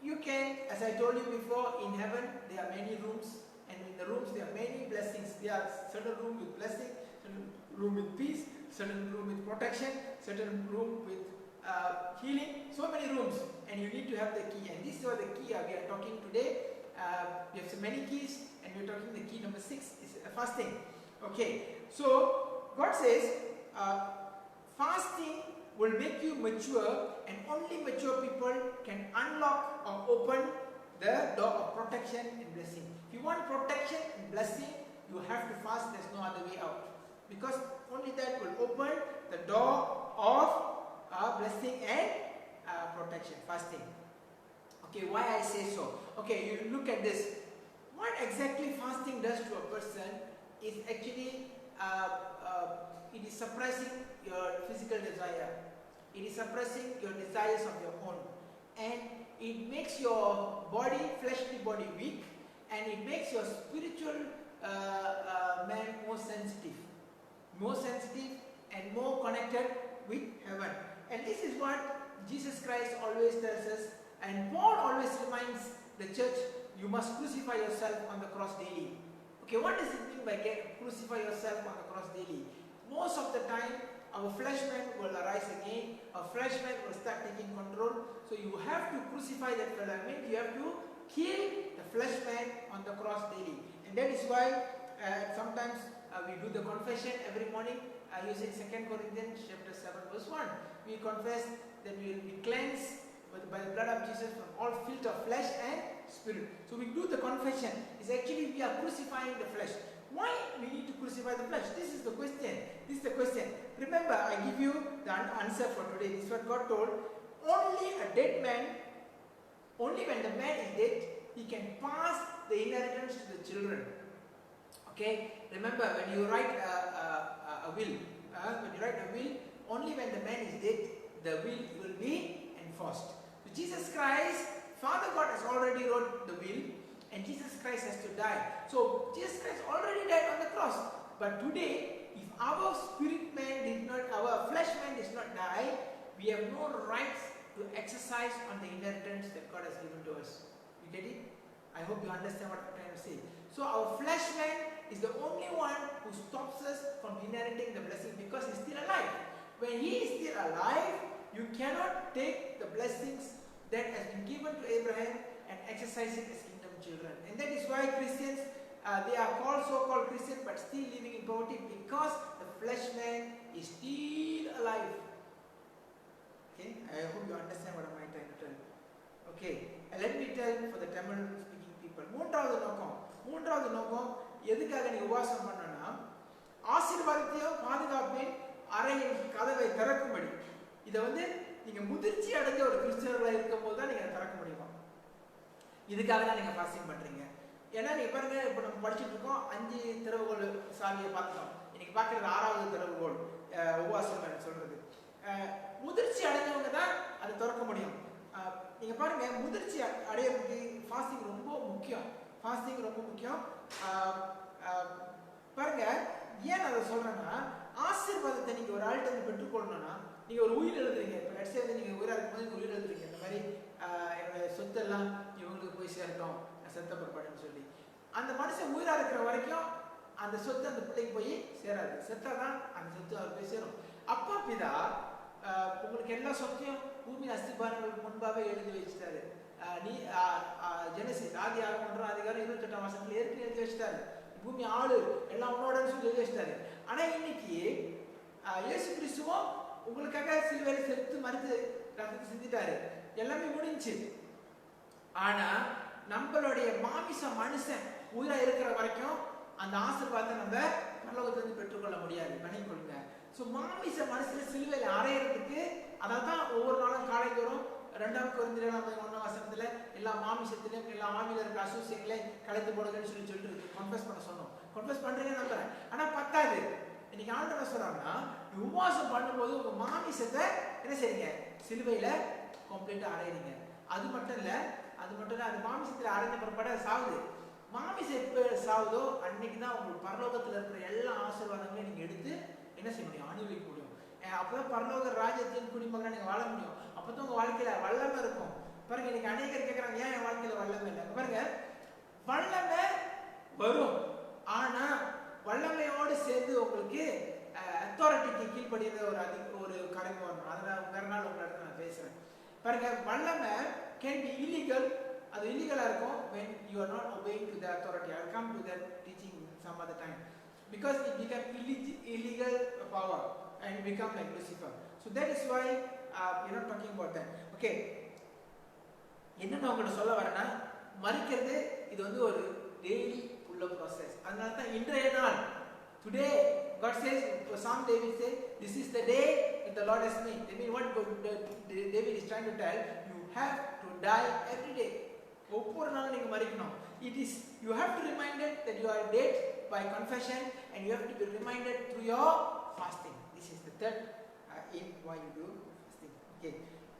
you can, as I told you before, in heaven there are many rooms, and in the rooms there are many blessings. There are certain room with blessing, certain room with peace, certain room with protection, certain room with healing. So many rooms, and you need to have the key. And this is what the key we are talking today. We have so many keys, and we are talking the key number 6 is fasting. Okay, so God says fasting will make you mature, and only mature people can unlock or open the door of protection and blessing. If you want protection and blessing, you have to fast. There's no other way out, because only that will open the door of blessing and protection. Fasting. Okay, why I say so? Okay, you look at this. What exactly fasting does to a person is actually it is suppressing your physical desire. It is suppressing your desires of your own, and it makes your body, fleshly body, weak, and it makes your spiritual man more sensitive and more connected with heaven. And this is what Jesus Christ always tells us, and Paul always reminds the church, you must crucify yourself on the cross daily. Okay, what does it mean by crucify yourself on the cross daily? Most of the time, our flesh man will arise again, our flesh man will start taking control. So you have to crucify that fellow. I mean, you have to kill the flesh man on the cross daily. And that is why sometimes we do the confession every morning using 2 Corinthians chapter 7 verse 1. We confess that we will be cleansed by the blood of Jesus from all filth of flesh and spirit. So we do the confession. It's actually we are crucifying the flesh. Why we need to crucify the flesh? This is the question. Remember, I give you the answer for today. This is what God told. Only a dead man, only when the man is dead, he can pass the inheritance to the children. Okay? Remember, when you write a will, only when the man is dead, the will will be enforced. So Jesus Christ, Father God has already wrote the will, and Jesus Christ has to die. So Jesus Christ already died on the cross. But today, if our spirit man our flesh man does not die, we have no rights to exercise on the inheritance that God has given to us. You get it? I hope you understand what I'm trying to say. So our flesh man is the only one who stops us from inheriting the blessing, because he's still alive. When he is still alive, you cannot take the blessings that has been given to Abraham and exercise it as kingdom children. And that is why Christians, they are called so-called Christians but still living in poverty, because the flesh man is still alive. Okay, I hope you understand what I'm trying to tell. Okay, let me tell for the Tamil speaking people. மூன்றாவது நோக்கம் எதுக்காக நீ உபவாசம் பண்ணனா, ஆசீர்வாதத்தையும் பாதுகாப்பின் அறையின் கதவை திறக்கும்படி. இதை நீங்க முதிர்ச்சி அடைஞ்ச ஒரு கிறிஸ்தவர்களா இருக்கும் போது தான் நீங்க திறக்க முடியுமா. இதுக்காக தான் நீங்க ஃபாஸ்டிங் பண்றீங்க. ஏன்னா நீங்க பாருங்க, இப்போ நம்ம படிச்சுட்டு இருக்கோம், 5 திறவுகோல் சாவியை பார்த்துட்டோம். இன்னைக்கு பார்க்கறது 6வது திறவுகோல் உபவாசம் சொல்றது. முதிர்ச்சி அடைஞ்சவங்க தான் அதை திறக்க முடியும். நீங்க பாருங்க, முதிர்ச்சி அடையிறதுக்கு ஃபாஸ்டிங் ரொம்ப முக்கியம். பாருங்க, ஏன் அதை சொல்றேன்னா, ஆசீர்வாதத்தை நீங்க ஒரு ஆள்கிட்ட பெற்றுக்கொள்ளணும்னா, நீங்க ஒரு உயிர் எழுதுறீங்க. இப்போ நெக்ஸ்ட் நீங்க உயிரா இருக்கும்போது உயிர் எழுதுறீங்க. இந்த மாதிரி என்னோட சொத்தெல்லாம் இவங்களுக்கு போய் சேரட்டும், செத்த பிற்பாடுன்னு சொல்லி. அந்த மனுஷன் உயிரா இருக்கிற வரைக்கும் அந்த சொத்து அந்த பிள்ளைக்கு போய் சேராது. செத்தாதான் அந்த சொத்து அவர் போய் சேரும். அப்பா பிதா உங்களுக்கு எல்லா சொத்தையும் பூமி அஸ்திபாரங்களுக்கு முன்பாகவே எழுதி வச்சுட்டாரு. ஜெனசிஸ் ஆதி ஆகமம் அதிகாரம் 28ஆம் வசனத்துல ஏற்கனவே எழுதி வச்சுட்டாரு. பூமி ஆளு எல்லாம் உன்னோடன்னு சொல்லி எழுதி வச்சுட்டாரு. ஆனா இன்னைக்கு இயேசு கிறிஸ்துவும் உங்களுக்காக சிலுவையில செத்து மரித்து ரத்தத்தை சிந்திட்டாரு. எல்லாமே முடிஞ்சு. ஆனா நம்மளுடைய மாமிச மனுஷன் உயிரா இருக்கிற வரைக்கும் அந்த ஆசீர்வாதத்தை நம்ம பரலோகத்திலிருந்து பெற்றுக்கொள்ள முடியாது. பண்ணிக்கொள்ளுங்க. ஸோ மாமிச மனுஷன் சிலுவையில அறையிறதுக்கு, அதான் ஒவ்வொரு நாளும் காலைதோறும் 2 கொரிந்தியர் 1 வசனத்துல எல்லா மாமிசத்திலும் எல்லா ஆவியில இருக்கிற அசூசியங்களை கலைத்து போடுங்கன்னு சொல்லிட்டு கன்ஃபஸ் பண்ண சொன்னோம். கன்ஃபஸ் பண்றீங்கன்னு நம்புறேன். ஆனா பத்தாது. இன்னைக்கு ஆண்டவர் என்ன சொல்றாங்கன்னா, உபவாசம் பண்ணும்போது உங்க மாமிசத்தை என்ன செய்றீங்க, சிலுவையில கம்ப்ளீட்டா அறையிறீங்க. அது மட்டும் இல்ல, அது மாமிசத்துல அறைந்த பிற்பாடு சாவுது. மாமிசம் எப்ப சாவுதோ அன்னைக்கு தான் உங்களுக்கு பரலோகத்துல இருக்கிற எல்லா ஆசீர்வாதங்களையும் நீங்க எடுத்து என்ன செய்ய முடியும், அனுபவிக்க முடியும். அப்பதான் பரலோக ராஜ்யத்தின் குடிமகனா நீங்க வாழ முடியும். அப்பதான் உங்க வாழ்க்கையில வல்லமை இருக்கும். பாருங்க, இன்னைக்கு அநேகர் கேட்கறாங்க, ஏன் என் வாழ்க்கையில வல்லமை இல்லை? பாருங்க, வல்லமை வரும். ஆனா வல்லமையோடு சேர்ந்து உங்களுக்கு அத்தாரிட்டிக்கு கீழ்படிகிற ஒரு காரியம் வரும். அதனால வேற நாள் உங்க இடத்துல நான் பேசுறேன். பாருங்க, வல்லமை கேன் பி இல்லீகல். அது இல்லீகலா இருக்கும் when you are not obeying to the authority. I will come to that teaching some other time, because it become illegal power. and you become like Lucifer. So that is why we're not talking about that. Okay. என்ன நான் உங்களுக்கு சொல்ல வரேன்னா, மரிக்கிறது இது வந்து ஒரு daily உள்ள process. அதனால தான் இன்றைய நாள், today God says, Psalm David says, this is the day that the Lord has made. I mean, what David is trying to tell, you have to die every day. ஒவ்வொரு நாளும் நீங்க மரிக்கணும். It is, you have to be reminded that you are dead by confession, and you have to be reminded through your fasting. This is the third aim why you do fasting.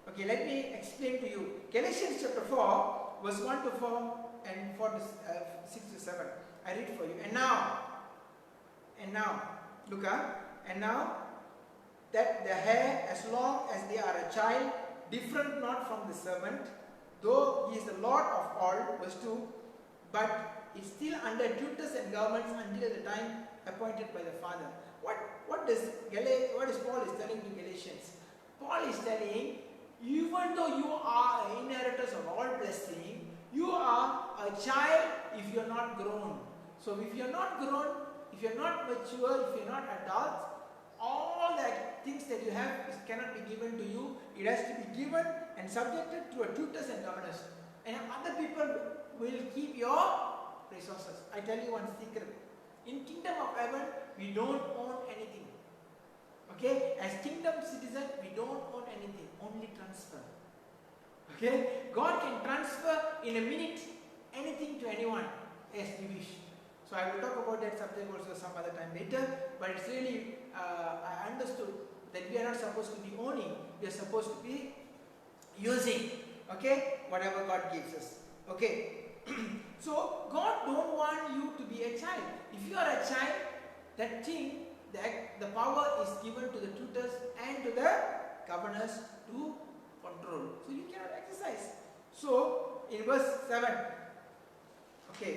Okay, let me explain to you. Galatians chapter 4, verse 1 to 4 and 4 to 6 to 7. I read for you. And now, look up. And now that the heir, as long as they are a child, different not from the servant, though he is the Lord of all, verse 2, but is still under tutors and governments until the time appointed by the Father. What is Paul is telling to Galatians? Paul is telling, even though you are inheritors of all blessing, you are a child if you are not grown. So if you are not grown, if you are not mature, if you are not adults, all the things that you have cannot be given to you. It has to be given and subjected to a tutors and governors. And other people will keep your resources. I tell you one secret. In kingdom of heaven, we don't own anything. Okay? As kingdom citizen, we don't own anything. Only transfer. Okay? God can transfer in a minute anything to anyone as we wish. So I will talk about that subject also some other time later. But it's really, I understood that we are not supposed to be owning. We are supposed to be using. Okay? Whatever God gives us. Okay? So God don't want you to be a child. If you are a child, that thing, the power is given to the tutors and to the governors to control. So you cannot exercise. So in verse 7, okay,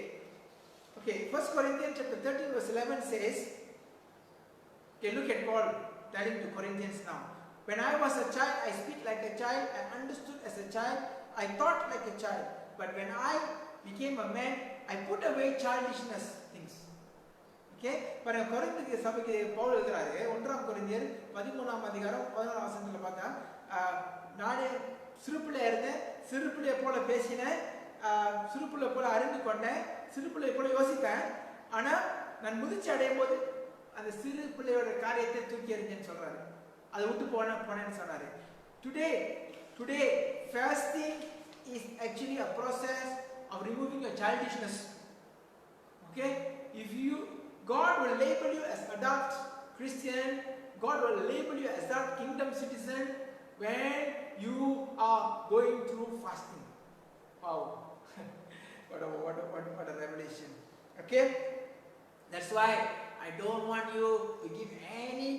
1 Corinthians chapter 13 verse 11 says, okay, look at Paul telling to Corinthians now. When I was a child, I speak like a child, I understood as a child, I thought like a child. But when I became a man, I put away childishness things. Okay? But கொரிந்திய சபைக்கு பவுல் எழுதுறாரு, 1 கொரிந்தியர் 13ஆம் அதிகாரம் 14ஆம் வசனத்துல பார்த்தா, நானே சிறுபிள்ளையா இருந்தேன், சிறுபிள்ளையை போல பேசினேன், சிறுபிள்ளை போல அறிந்து கொண்டேன், சிறுபிள்ளை போல யோசித்தேன், ஆனா நான் முதிர்ச்சி அடையும் போது அந்த சிறு பிள்ளையோட காரியத்தை தூக்கி எறிஞ்சேன்னு சொல்றாரு. அதை விட்டு போனேன்னு சொன்னாரு. Today fasting is actually a process of removing your childishness. Okay? If God will label you as adult Christian, God will label you as adult kingdom citizen when you are going through fasting. Wow. what a revelation. Okay? That's why I don't want you to give any,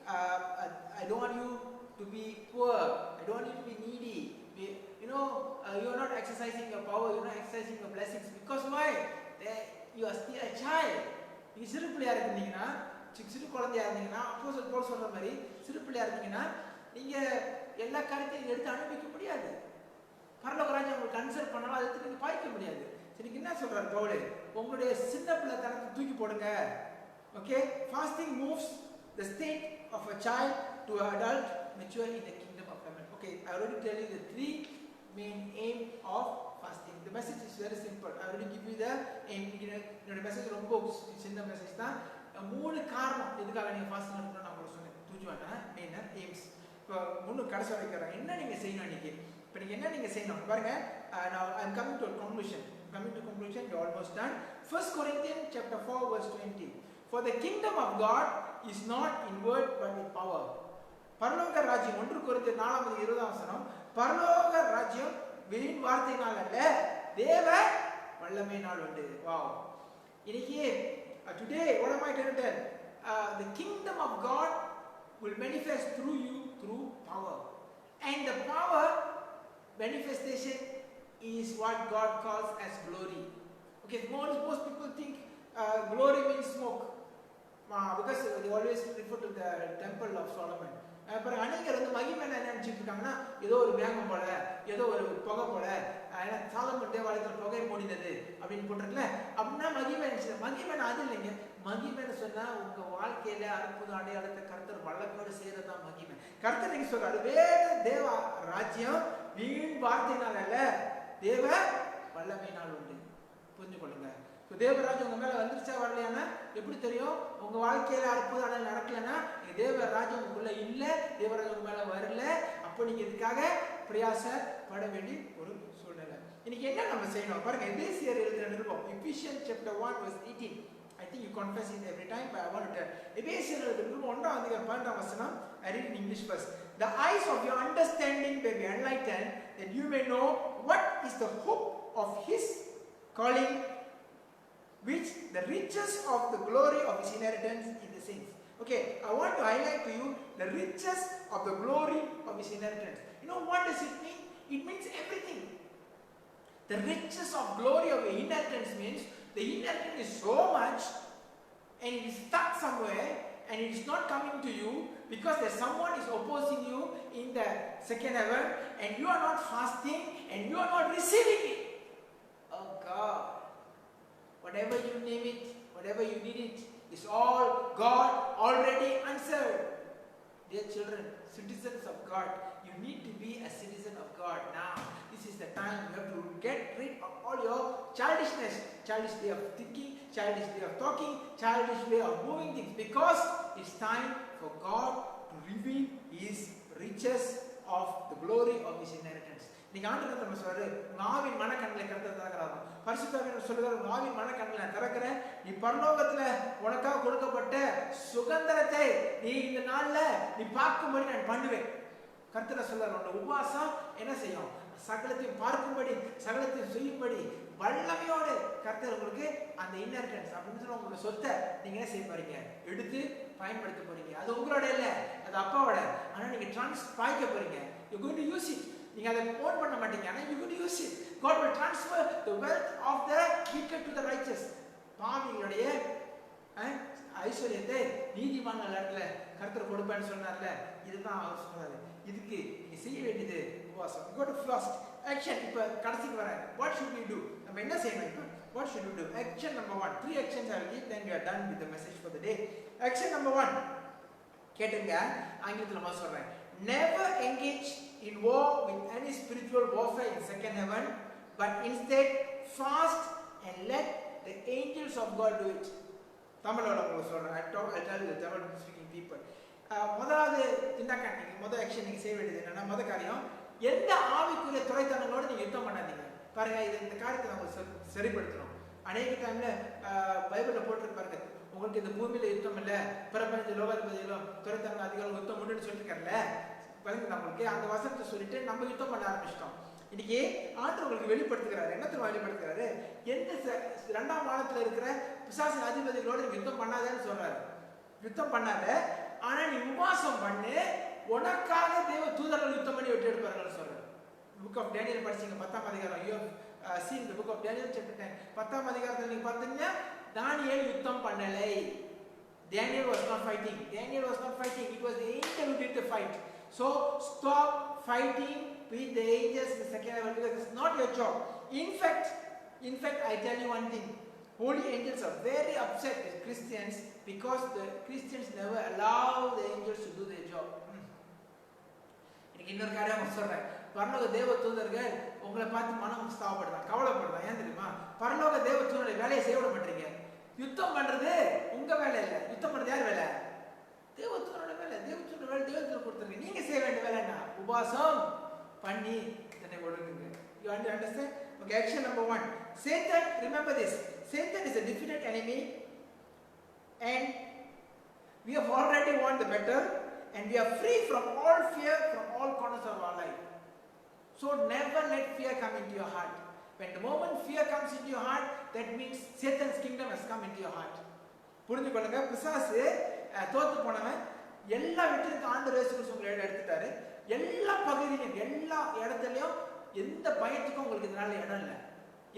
I don't want you to be poor. I don't want you to be needy. You are not exercising your power, you are not exercising your blessings. Because why? You are still a child. நீங்க சிறு பிள்ளையா இருந்தீங்கன்னா, சிறு குழந்தையா இருந்தீங்கன்னா, அப்போஸ்தலர் பவுல் சொல்ற மாதிரி சிறு பிள்ளையா இருந்தீங்கன்னா, நீங்க எல்லா காரியத்தையும் எடுத்து அனுபவிக்க முடியாது. பரலோக ராஜ்யம் உங்களுக்கு கன்சல்ட் பண்ணாலும் அதை எடுத்து நீங்க பாய்க்க முடியாது. சரி, என்ன சொல்றாரு பவுல்? உங்களுடைய சின்ன பிள்ளைத்தனத்தை தூக்கி போடுங்க. Okay? Fasting moves the state of a child to an adult mature in the kingdom of heaven. Okay, I already tell you the 3 main aim of fasting. The message is very simple. I already give you the aim. The message ரொம்ப சின்ன message தான். 3 காரணம் எதுக்காக நீங்க fasting பண்ணனும் நான் உங்களுக்கு சொன்னேன். தூஜுவானா மெயின் எய்ம்ஸ். இப்போ 3 கடைசி வரைக்கும் என்ன நீங்க செய்யணும் இன்னைக்கு? இப்போ நீங்க என்ன நீங்க செய்யணும் பாருங்க. Now I am coming to a conclusion. You are almost done. 1 Corinthians chapter 4 verse 20. For the kingdom of God is not in word but in power. பரலோக ராஜ்யம் 1 கொரிந்தியர் 4:20 வசனம், பரலோக ராஜ்யம் வெறும் வார்த்தையினால் அல்ல, தேவ வல்லமையினால் உண்டு. Wow. இன்னைக்கு today what am I going to tell? The kingdom of God will manifest through you through power. And the power manifestation is what God calls as glory. Okay, most people think glory means smoke. Because they always refer to the temple of Solomon. அப்புறம் அநேகர் வந்து மகிமை என்ன நினைச்சிட்டு இருக்காங்கன்னா, ஏதோ ஒரு மேகம் போல, ஏதோ ஒரு புகை போல, சாலமன் தேவாலயத்தில் புகை மூடினது அப்படின்னு போட்டிருக்கல. அப்படின்னா மகிமை அது இல்லைங்க. மகிமைன்னு சொன்னா உங்க வாழ்க்கையில அற்புத அடையாளத்தை கர்த்தர் வல்லமையோடு செய்யறதா மகிமை. கர்த்தர் நீங்க சொல்றாரு வேத தேவ ராஜ்யம் வீண் வார்த்தையினால் அல்ல, தேவ வல்லமையினால் உண்டு. புரிஞ்சு கொள்ளுங்க. தேவராஜ்யம் உங்க மேல வந்துருச்சா வரலையானா எப்படி தெரியும்? உங்க வாழ்க்கையில அற்புத அடையாளம் நடக்கலன்னா தேவராஜ்யம் உங்களுக்குள்ள இல்ல, தேவராஜ்யம் உங்க மேல வரல. அப்போ நீங்க இதுக்காக பிரயாசப்பட வேண்டிய ஒரு சூழ்நிலை. இன்னைக்கு என்ன நம்ம செய்யணும் பாருங்க. எபேசியர் எழுதின நிருபம் Ephesians chapter 1 verse 18. I think you confess it every time, but I want to tell. எபேசியர் எழுதின நிருபம் 1ஆம் அதிகாரம் 12ஆம் வசனம். I read in English first. The eyes of your understanding may be enlightened, that you may know what is the hope of his calling, which the riches of the glory of his inheritance in the saints. Okay, I want to highlight to you the riches of the glory of his inheritance. You know what does it mean? It means everything. The riches of glory of the inheritance means the inheritance is so much and it is stuck somewhere and it is not coming to you because there's someone is opposing you in the second heaven and you are not fasting and you are not receiving it. Oh God, whatever you name it, whatever you need it, is all God already answered. Dear children, citizens of God, you need to be a citizen of God now. This is the time you have to get rid of all your childishness, childish way of thinking, childish way of talking, childish way of moving things, because it's time for God to reveal his riches of the glory of his inheritance. நீங்க ஆண்டவர் நம்ம சொல்றாரு, நாவின் மனக்கண்களை கர்த்தர் திறக்கிறார். பரிசுத்தவான்கள் சொல்றாரு, நாவின் மனக்கண்களை திறக்கிறேன், நீ பரலோகத்துல உனக்காக கொடுக்கப்பட்ட சுகந்தரத்தை நீ இந்த நாள்ல நீ பார்க்கும்படி நான் பண்ணுவேன். கர்த்தர் சொல்றாரு, உன்னோட உபவாசம் என்ன செய்யும்? சகலத்தையும் பார்க்கும்படி, சகலத்தையும் செய்யும்படி வல்லமையோடு கர்த்தர் உங்களுக்கு அந்த இன்ஹெரிட்டன்ஸ் அப்படின்னு சொல்லி உங்களோட சொத்தை நீங்க என்ன செய்ய போறீங்க? எடுத்து பயன்படுத்த போறீங்க. அது உங்களோட இல்ல, அது அப்பாவோட. ஆனா நீங்க பாய்க்க போறீங்க. You're going to use it. நீங்க அதை ஓன் பண்ண மாட்டீங்க, ஆனா you're going to use it. God will transfer the wealth of the wicked to the righteous. பாவிகளுடைய ஐஸ்வர்யத்தை நீதிமான்கள் இடத்துல கர்த்தர் கொடுப்பேன்னு சொன்னார்ல, இதுதான் அவர் சொல்றாரு. இதுக்கு நீங்க செய்ய வேண்டியது உபவாசம். Go to first action. இப்ப கடைசிக்கு வரேன். What should we do? நம்ம என்ன செய்யணும் இப்ப? What should we do? Action number 1. 3 actions I will give, then we are done with the message for the day. Action number 1. கேட்டுங்க, ஆங்கிலத்துல நான் சொல்றேன். Never engage in war with any spiritual warfare in second heaven, but instead fast and let the angels of God do it. தமிழோட உங்களுக்கு சொல்றேன். I tell you the Tamil speaking people. முதலாவது திண்டாக்க நீங்க முதல் ஆக்ஷன் நீங்க செய்ய வேண்டியது என்னன்னா, முதல் காரியம், எந்த ஆவிக்குரிய துறைத்தனங்களோட நீங்க யுத்தம் பண்ணாதீங்க. பாருங்க, இந்த காரியத்தை நம்ம சரிப்படுத்தணும். அநேக டைம்ல பைபிள்ல போட்டிருப்பாருங்க, உங்களுக்கு இந்த பூமியில யுத்தம் இல்ல, பிரபஞ்ச லோகாதிபதிகளும் துறைத்தன அதிகாரம் யுத்தம் முன்னு சொல்லிருக்காருல்ல. பாருங்க, நம்மளுக்கு அந்த வசனத்தை சொல்லிட்டு நம்ம யுத்தம் பண்ண ஆரம்பிச்சிட்டோம். இன்னைக்கு ஆண்டவர் உங்களுக்கு வெளிப்படுத்துகிறாரு. என்ன தெரியுமா வெளிப்படுத்துகிறாரு? எந்த 2ஆம் வானத்துல இருக்கிற பிசாசின் அதிபதிகளோட யுத்தம் பண்ணாதேன்னு சொல்றாரு. யுத்தம் பண்ணாத, ஆனா நீ உபவாசம் பண்ணு, உனக்காக தேவ தூதர்கள் யுத்தம் பண்ணி வெற்றி எடுப்பார்கள் சொல்றாரு. புக் ஆஃப் டேனியல் படிச்சீங்க, 10ஆம் அதிகாரம். You have seen the book of Daniel chapter 10. 10ஆம் அதிகாரத்துல நீங்க பாத்தீங்கன்னா, தானியேல் யுத்தம் பண்ணலை. Daniel was not fighting. Daniel was not fighting. It was the angel who did the fight. So stop fighting with the angels in the second heaven, because it's not your job. In fact, I tell you one thing. Holy angels are very upset with Christians because the Christians never allow the angels to do their job. இன்னொரு காரியம் சொல்றேன். பரலோக தேவ தூதர்கள் உங்களை பார்த்து மனம் ஸ்தாபப்படுறாங்க, கவலைப்படுறாங்க. ஏன் தெரியுமா? பரலோக தேவ தூதருடைய வேலையை செய்ய விட மாட்டீங்க. யுத்தம் பண்றது உங்க வேலை இல்ல. யுத்தம் பண்றது யார் வேலை? தேவ தூதரோட வேலை. தேவ தூதரோட வேலை தேவ தூதர் கொடுத்துருங்க. நீங்க செய்ய வேண்டிய வேலை என்ன? உபவாசம் பண்ணி என்னை ஒடுக்குங்க. You understand? Okay, action number 1. Satan, remember this. Satan is a defeated enemy, and we have already won the battle, and we are free from all fear from all corners of our life. So never let fear come into your heart. When the moment fear comes into your heart, that means Satan's kingdom has come into your heart. புரிஞ்சு கொள்ளுங்க, பிசாசு தோத்து போனவன் எல்லா வெற்றிக்கும் ஆண்டவர் இயேசு கிறிஸ்து உங்களை எடுத்துட்டாரு. எல்லா பகுதியிலும் எல்லா இடத்துலயும் எந்த பயத்துக்கும் உங்களுக்கு இதனால இடம் இல்லை.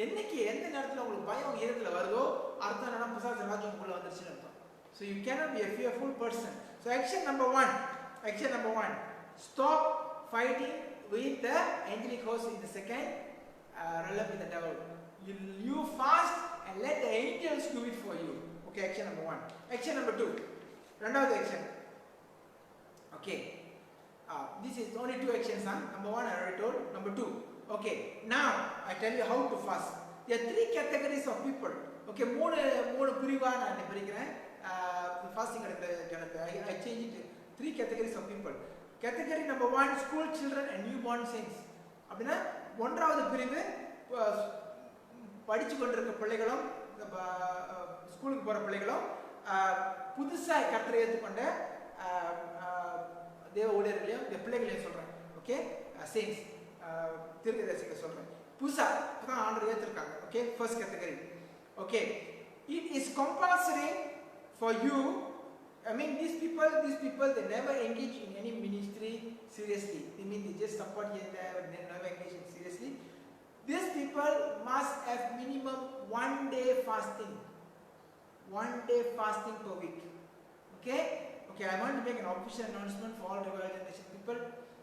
என்னைக்கு எந்த நேரத்துல உங்களுக்கு பயம் இடத்துல வருதோ அர்த்தம் என்னன்னா பிசாசு ராஜ்யம் உங்களுக்குள்ள வந்துருச்சுன்னு அர்த்தம். So you cannot be a fearful person. So action number 1, stop fighting with the angelic host in the second realm with the devil. You fast and let the angels do it for you. Okay, action number 1. Action number 2. Another action. Okay. This is only 2 actions. Number 1 I already told. Number 2. Okay. Now I tell you how to fast. There are 3 categories of people. Okay. மூணு பிரிவா நான் பிரிக்கிறேன். Fasting I change it. 3 categories of people. Category number 1, school children and newborn saints. அப்படினா ஒன்றாவது பிரிவு படிச்சு கொண்டிருக்கிற பிள்ளைகளும் ஸ்கூலுக்கு போற பிள்ளைகளும் புதுசா கர்த்தரை ஏற்றுக்கொண்ட தேவ ஊழியர்களையும் இந்த பிள்ளைகளையும் சொல்றேன். ஓகே, saints தீர்க்கதரிசிகளை சொல்றேன். புதுசா இப்பதான் ஆண்டவர் ஏத்துறாங்க. Okay, first category. Okay, it is compulsory for you. I mean, these people they never engage in any ministry seriously. They mean they just support here and there, but they never engage in seriously. These people must have minimum 1 day fasting. 1 day fasting per week. Okay? Okay, I want to make an official announcement for all Revival Generation people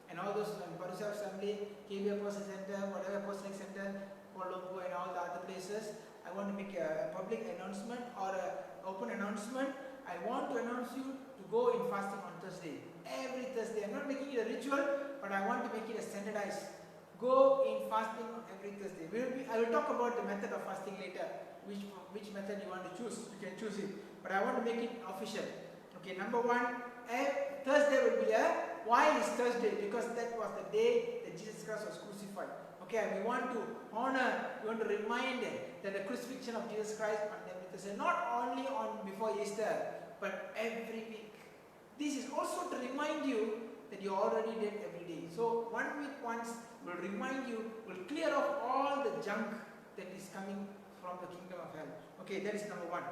and all those Parousia Assembly, KB Apostle Center, whatever Apostolic Center, Colombo and all the other places. I want to make a public announcement or an open announcement. I want to announce you to go in fasting on Thursday. Every Thursday. I'm not making it a ritual, but I want to make it a standardized. Go in fasting every Thursday. I will talk about the method of fasting later. Which method you want to choose, you can choose it. But I want to make it official. Okay, number 1, Thursday will be why is Thursday? Because that was the day that Jesus Christ was crucified. Okay, we want to honor, we want to remind that the crucifixion of Jesus Christ on Thursday, not only on before Easter, but every week. This is also to remind you that you already did every day. So 1 week once will remind you, will clear off all the junk that is coming from the kingdom of hell. Okay, that is number 1.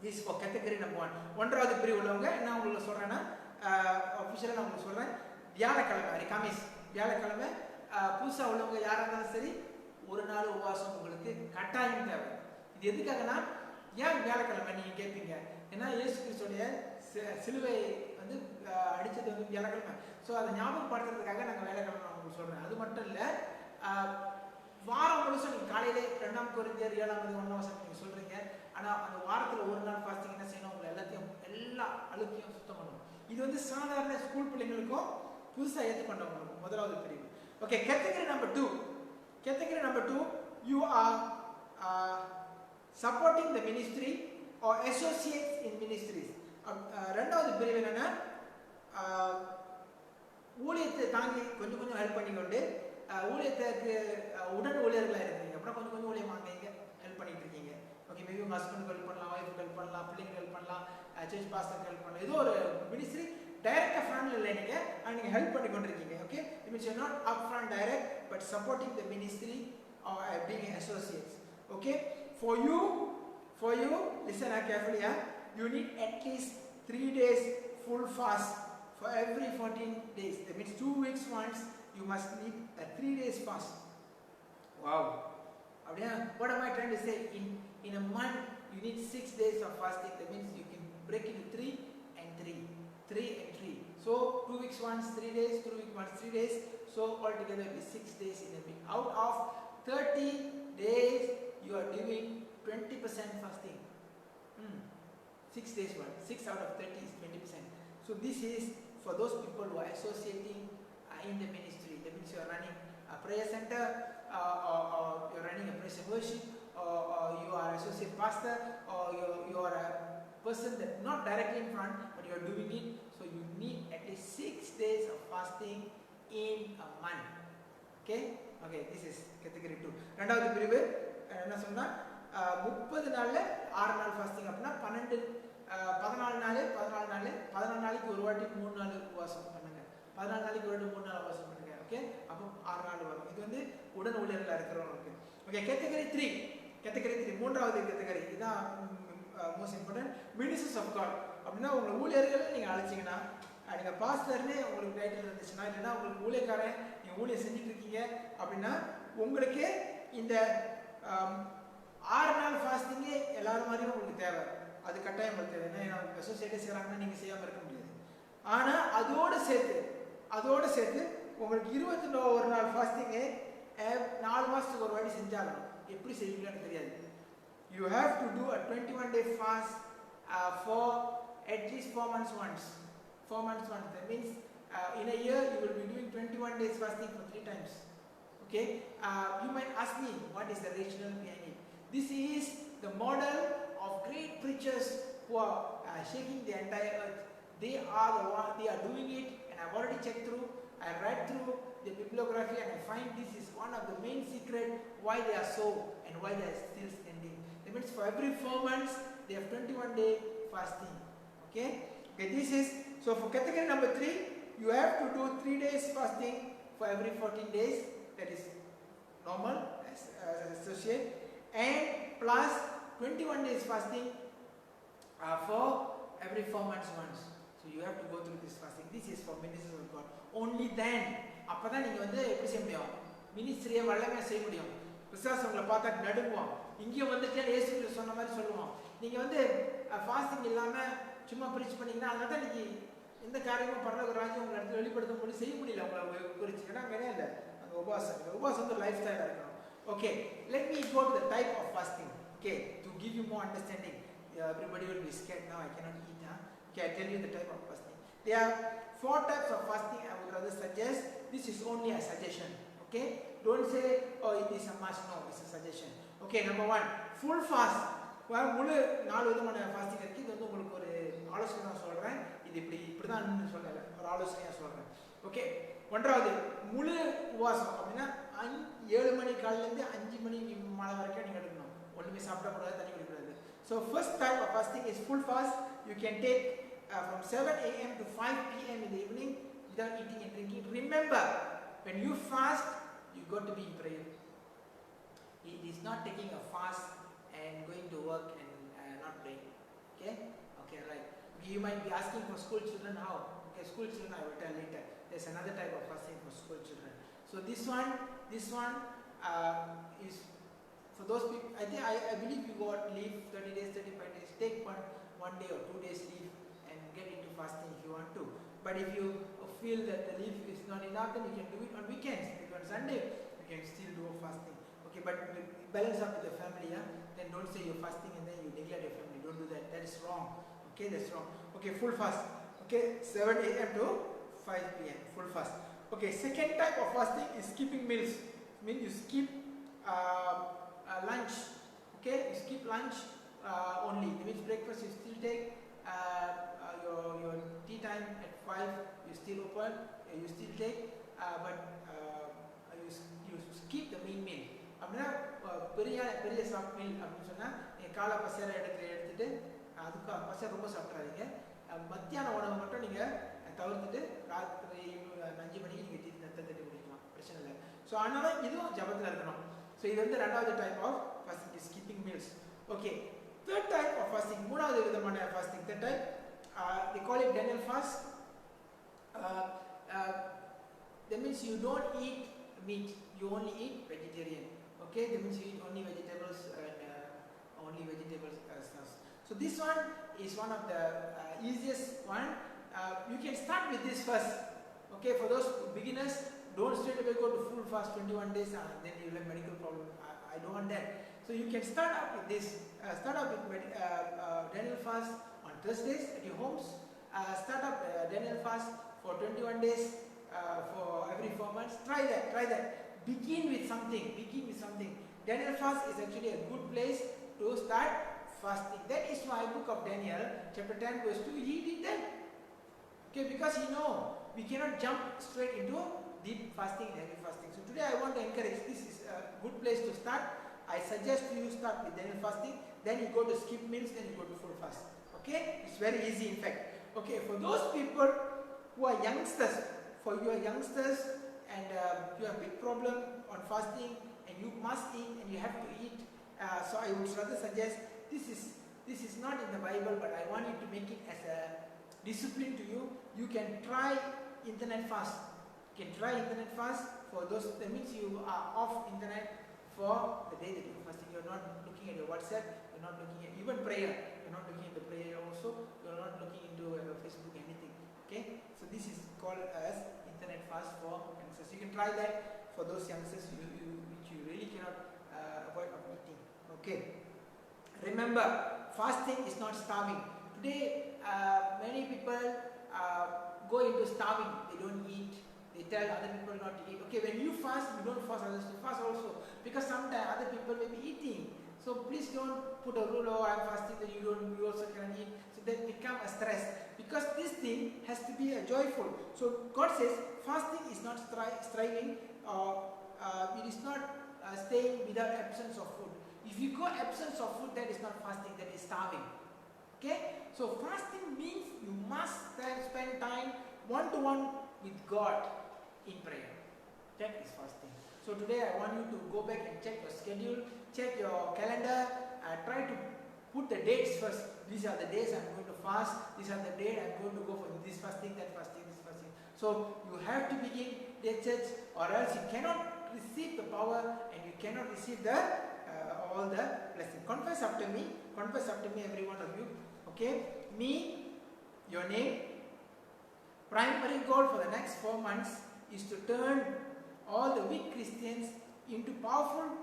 This is for category number 1. ஒன்றாவது பிரிவு உள்ளவங்க என்ன உங்களுக்கு சொல்றேன்னா ஆபீஷியலா நான் உங்களுக்கு சொல்றேன், வியாழக்கிழமை கமிஸ் வியாழக்கிழமை புதுசா உள்ளவங்க யாரா இருந்தாலும் சரி ஒரு நாள் உபவாசம் உங்களுக்கு கட்டாயம் தேவை. இது எதுக்காகனா ஏன் வியாழக்கிழமை நீங்க கேட்பீங்க, ஏன்னா இயேசு கிறிஸ்துடைய சிலுவை வந்து அடிச்சது வந்து வியாழக்கிழமை. ஸோ அதை ஞாபகப்படுத்துறதுக்காக நாங்கள் வியாழக்கிழமை நான் உங்களுக்கு சொல்றேன். அது மட்டும் இல்லை, வாரம் முழுசும் நீங்கள் காலையிலே 2 கொரிந்தியர் 7:1 நீங்கள் சொல்றீங்க. ஆனால் அந்த வாரத்தில் ஒரு நாள் ஃபாஸ்டிங் என்ன செய்யணும், உங்களை எல்லா அழுக்கையும் சுத்தம் பண்ணணும். இது வந்து சாதாரண ஸ்கூல் பிள்ளைங்களுக்கும் புதுசாக ஏற்றுக்கொண்டவங்களுக்கும் முதலாவது பிரிவு. Okay, category number 2. Category number 2, you are supporting the ministry or associates in ministries. ரெண்டாவது பிரிவு என்னன்னா ஊழியத்தை தாங்கி கொஞ்சம் ஹெல்ப் பண்ணிக்கொண்டு ஊழியத்துக்கு உடன் ஊழியர்களாக இருக்கீங்க. அப்புறம் கொஞ்சம் ஊழியம் வாங்க ஹெல்ப் பண்ணிட்டு இருக்கீங்க. ஓகே, மேபி உங்கள் ஹஸ்பண்டுக்கு ஹெல்ப் பண்ணலாம், ஒய்ஃபுக்கு ஹெல்ப் பண்ணலாம், பிள்ளைங்களுக்கு ஹெல்ப் பண்ணலாம், சர்ச் பாஸ்டருக்கு ஹெல்ப் பண்ணலாம். ஏதோ ஒரு மினிஸ்ட்ரி டைரக்டாக ஃப்ரண்ட்ல இல்லை நீங்கள் ஹெல்ப் பண்ணி கொண்டிருக்கீங்க. Okay, it means you not up front direct but supporting the ministry or being associates. Okay, for you listen carefully. You need at least 3 days full fast for every 14 days. That means 2 weeks once you must need a 3 days fast. Wow. What am I trying to say? In a month you need 6 days of fasting. That means you can break into 3 and 3 and 3. So 2 weeks once 3 days, 2 weeks once 3 days. So altogether it is 6 days in a week. Out of 30 days you are doing 20% fasting. 6 days one. 6 out of 30 is 20%. So this is for those people who are associating in the ministry. That means you are running a prayer center, or you are running a praise and worship, or you are associate pastor, or you are a person that not directly in front but you are doing it. So you need at least 6 days of fasting in a month. Okay, this is category 2. ரெண்டாவது பிரிவு என்ன சொன்னா 30 நாள்ல 6 நாள் fasting அப்படினா 14 நாளைக்கு ஒரு வாட்டி 3 நாள் உபவாசம் பண்ணுங்க. 14 நாளைக்கு ஒரு வாட்டி 3 நாள் உபவாசம் பண்ணுங்க. ஓகே, அப்போ 6 நாள் வரும். இது வந்து உடன் ஊழியர்களா இருக்கிறவங்களுக்கு. ஓகே, category 3 மூன்றாவது category இதான் most important. Ministers of God அப்படினா உங்க ஊழியர்கள் நீங்க அழைச்சீங்கன்னா, நீங்க பாஸ்டர்னே உங்களுக்கு டைட்டில் இருந்துச்சுன்னா, இல்லைன்னா உங்களுக்கு ஊழியக்காரன் நீங்க ஊழியம் செஞ்சுட்டு இருக்கீங்க அப்படின்னா உங்களுக்கு இந்த 6 நாள் ஃபாஸ்டிங்கே எல்லாரும் மாதிரியும் உங்களுக்கு தேவை. அது கட்டாயம் தேவை. ஏன்னா அசோசியேட்டே செய்கிறாங்கன்னா நீங்கள் செய்யாமல் இருக்க முடியாது. ஆனால் அதோடு சேர்த்து உங்களுக்கு 21 நாள் ஃபாஸ்டிங்கே 4 மாதத்துக்கு ஒரு வாட்டி செஞ்சாலும் எப்படி செய்வீங்கன்னு தெரியாது. You have to do a 21-day fast for at least 4 months once. 4 months once. That means in a year you will be doing 21 days fasting for 3 times. Okay? You might ask me, what is the rationale behind it? This is the model of great preachers who are shaking the entire earth. They are the one, they are doing it, and I've already checked through. I read through the bibliography, and I find this is one of the main secret why they are so and why they are still standing. That means for every 4 months they have 21-day fasting. Okay? This is so for category number 3. You have to do 3 days fasting for every 14 days. That is normal as associate, and plus 21 days fasting for every 4 months once. So you have to go through this fasting. This is for ministers of God. Only then, அப்பதான் நீங்க வந்து எப்படி செய்ய முடியும்? மினிஸ்ட்ரியை வல்லமையா செய்ய முடியும். விசுவாசம் உங்களை பார்த்தா நடுங்குவோம். இங்கே வந்துட்டு இயேசு கிறிஸ்து சொன்ன மாதிரி சொல்லுவோம். நீங்க வந்து ஃபாஸ்டிங் இல்லாம சும்மா பிரீச் பண்ணீங்கன்னா அதனால தான் நீங்க எந்த காரியமும் பரலோக ராஜ்யம் உங்களை இடத்துல வெளிப்படுத்த முடியும் செய்ய முடியல உங்களை குறிச்சு. ஏன்னா வேலையே இல்லை. அந்த உபவாசம் வந்து லைஃப் ஸ்டைலாக இருக்கணும். Okay, let me go to the type of fasting. Okay, to give you more understanding. Everybody will be scared now. I cannot eat. Okay, I tell you the type of fasting. There are 4 types of fasting. I would rather suggest. This is only a suggestion. Okay, don't say, oh, it is a must. No, it's a suggestion. Okay, number 1, full fast. முழு 4 விதமான fasting இருக்கு. இது வந்து உங்களுக்கு ஒரு ஆலோசனை நான் சொல்றேன். இது இப்படிதான் சொல்லல, ஒரு ஆலோசனையா சொல்றேன். ஓகே, 1வது முழு உபவாசம் அப்படின்னா 7 மணி காலையில இருந்து 5 மணி மாலை வரைக்கும் நீங்க எடுக்கணும். ஒண்ணுமே சாப்பிட கூடாது, தண்ணி குடிக்க கூடாது. So first type of fasting is full fast. You can take from 7 a.m. to 5 p.m. in the evening without eating and drinking. Remember, when you fast, you got to be in prayer. It is not taking a fast and going to work and not praying. Okay? Okay, right. You might be asking for school children how? Okay, school children I will tell later. There's another type of fasting for school children. So this one is for those people. I believe you got leave 30 days, 35 days. Take one day or 2 days leave and get into fasting if you want to. But if you feel that the leave is not enough, then you can do it on weekends. Like on Sunday, you can still do a fasting. Okay, but balance up with the family. Yeah? Then don't say you're fasting and then you neglect your family. Don't do that. That is wrong. Okay, that's wrong. Okay, full fast. Okay, 7 a.m. to 5 p.m. full fast. Okay, second type of fasting is skipping meals. Means you skip lunch. Okay, you skip lunch only. That means breakfast you still take, your tea time at 5 you still open, you still take, but you skip the main meal. அப்படின்னா பெரிய சாப்பிட் meal அப்படின்னு சொன்னால் நீங்கள் காலை பசையரை எடுத்துட்டு அதுக்கு பசை ரொம்ப சாப்பிட்றாதீங்க. மத்தியான உணவு மட்டும் நீங்கள் தவிர்த்துட்டு ராத்திரி 5 மணிக்கு நீங்கள் தண்ணி குடிக்கலாம், பிரச்சனை இல்லை. ஸோ அதனால இதுவும் ஜபத்தில் இருக்கணும். ஸோ இது வந்து 2வது type of fasting is skipping meals. Okay, third type of fasting, 3வது விதமான fasting, third type, they call it Daniel fast. That means you don't eat meat, you only eat vegetarian. Okay, that means you eat only vegetables and only vegetables stuff. So this one is one of the easiest one. You can start with this first. Okay, for those beginners, don't straight away go to full fast 21 days and then you'll have medical problem. I don't want that. So you can start up with this. Start up with Daniel fast on Thursdays at your homes. Start up Daniel fast for 21 days for every 4 months. Try that. Begin with something. Daniel fast is actually a good place to start fasting. That is why book of Daniel, chapter 10, verse 2, he did that. Okay, because he know we cannot jump straight into deep fasting and heavy fasting. So today I want to encourage, this is a good place to start. I suggest you start with Daniel fasting, then you go to skip meals, then you go to full fast. Okay, it's very easy in fact. Okay, for those people who are youngsters, and you have big problem on fasting and you must eat and you have to eat, so I would rather suggest this is not in the Bible, but I want you to make it as a discipline to you. You can try internet fast. You can try internet fast for those. That means you are off internet for the day that you're fasting. You're not looking at your WhatsApp. You're not looking at even prayer. You're not looking at the prayer also. You're not looking into Facebook, anything. Okay, so this is called as internet fast for youngsters. You can try that for those youngsters which you really cannot avoid of eating. Okay. Remember, fasting is not starving. Today, many people go into starving. They don't eat. They tell other people not to eat. Okay, when you fast, you don't force others to fast also, because sometimes other people may be eating. So please don't put a rule, oh, I'm fasting, that you also cannot eat. So that become a stress, because this thing has to be a joyful. So God says fasting is not striving, it is not staying without absence of food. If you go absence of food, that is not fasting, that is starving. Okay? So fasting means you must spend time one-to-one with God in prayer. That is fasting. So today I want you to go back and check your schedule, check your calendar, and try to put the dates first. These are the days I'm going to fast. These are the days I'm going to go for this fasting, that fasting, this fasting. So you have to begin the church, or else you cannot receive the power and you cannot receive the all the blessing. Confess after me. Confess after me, every one of you. Okay? Me, your name. Primary goal for the next 4 months is to turn all the weak Christians into powerful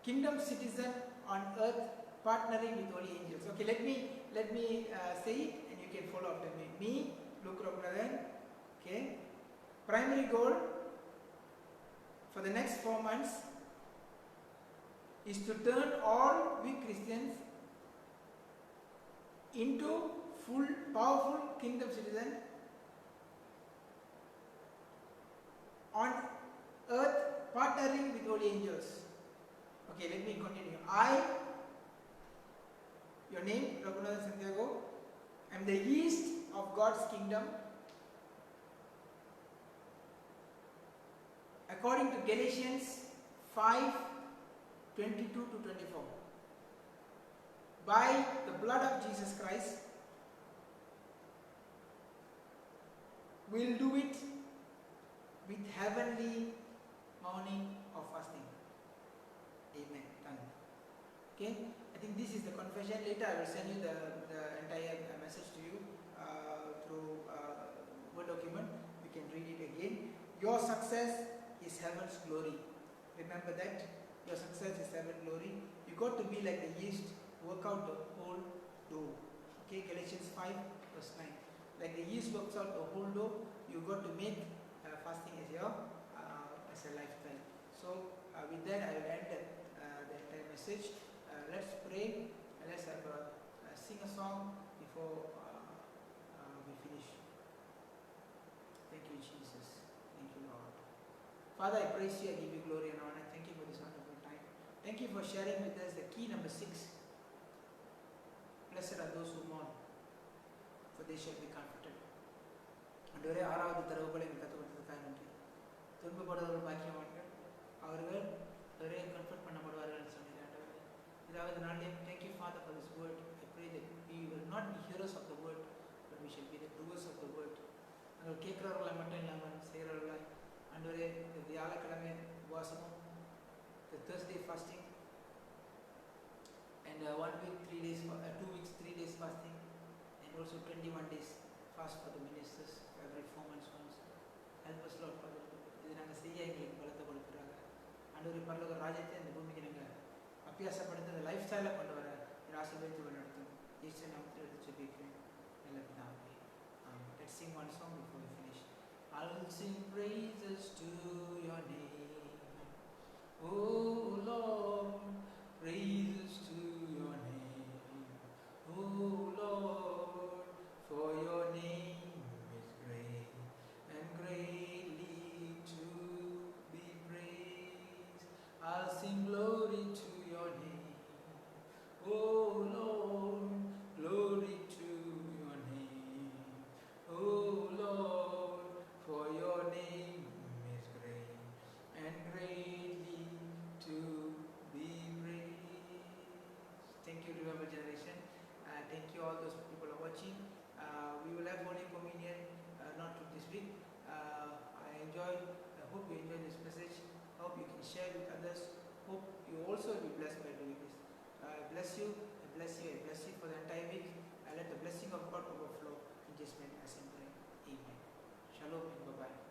kingdom citizens on earth, partnering with holy angels. Okay, let me say it and you can follow after me. Me, Luke Raghunaran. Okay. Primary goal for the next 4 months is to turn all weak Christians into full, powerful kingdom citizens on earth, partnering with holy angels. Okay, let me continue. I, your name, Raghunath Santiago, am the yeast of God's kingdom. According to Galatians 5:22 to 24. By the blood of Jesus Christ, we'll do it with heavenly morning of fasting. Amen. Done. Okay? I think this is the confession. Later I will send you the entire message to you through Word document. You can read it again. Your success is heaven's glory. Remember that. Your success is heaven's glory. You got to be like the yeast. Work out the whole dough. Okay, Galatians 5 verse 9. Like the yeast works out the whole dough, you got to make fasting as your as a lifestyle. So with that I will end the entire message. Let's pray and let's have sing a song before we finish. Thank you, Jesus. Thank you, Lord. Father, I praise you, I give you glory and honor. Thank you for this wonderful time. Thank you for sharing with us the key number 6. Blessed are those who mourn, for they shall be comforted. ஆண்டவரே, ஆறாவது தரவுகளை கற்றுக் கொடுத்ததுக்காக நன்றி. துன்பப்படுவர்கள் பாக்கியவான்கள், அவர்கள் ஒரே comfort பண்ணப்படுவார்கள் சொன்னீங்க ஆண்டவரே. இதாவது நாளே, thank you Father for this word. I pray that we will not be hearers of the word, but we shall be the doers of the word. நாங்கள் கேட்கிறவர்களை மட்டும் இல்லாமல் செய்கிறவர்களாய் ஆண்டவரே, இந்த வியாழக்கிழமை உபவாசமும், the Thursday fasting, and 1 week 3 days, 2 weeks 3 days fasting, and also 21 days fast for the ministers every 4 months once. Help us Lord Father. இது நாங்கள் செய்ய எங்களுக்கு பலத்தை கொடுக்குறாங்க ஆண்டவரே. பரலோக ராஜ்யத்தை இந்த பூமிக்கு நாங்கள் அபியாசப்படுத்த அந்த லைஃப் ஸ்டைலை கொண்டு வர ஆசீர்வதித்து வழிநடத்தும். இயேசு நாமத்தில் எடுத்து ஜெபிக்கிறேன் நல்ல பிதாவே. Let's sing one song before we finish. I'll sing praises to your name, oh Lord, praises to your name, oh Lord, for your name is great and greatly to be praised. I'll sing glory to your name, oh Lord, glory to your name, oh Lord, for your name is great and greatly to be praised. Thank you, Revival Generation. Thank you all those people are watching. We will have Holy Communion not this week. I hope you enjoy this message. Hope you can share with others. Hope you also will be blessed by doing this. I bless you, I bless you, I bless you for the entire week. I let the blessing of God overflow in just as in prayer. Amen. Shalom and bye-bye.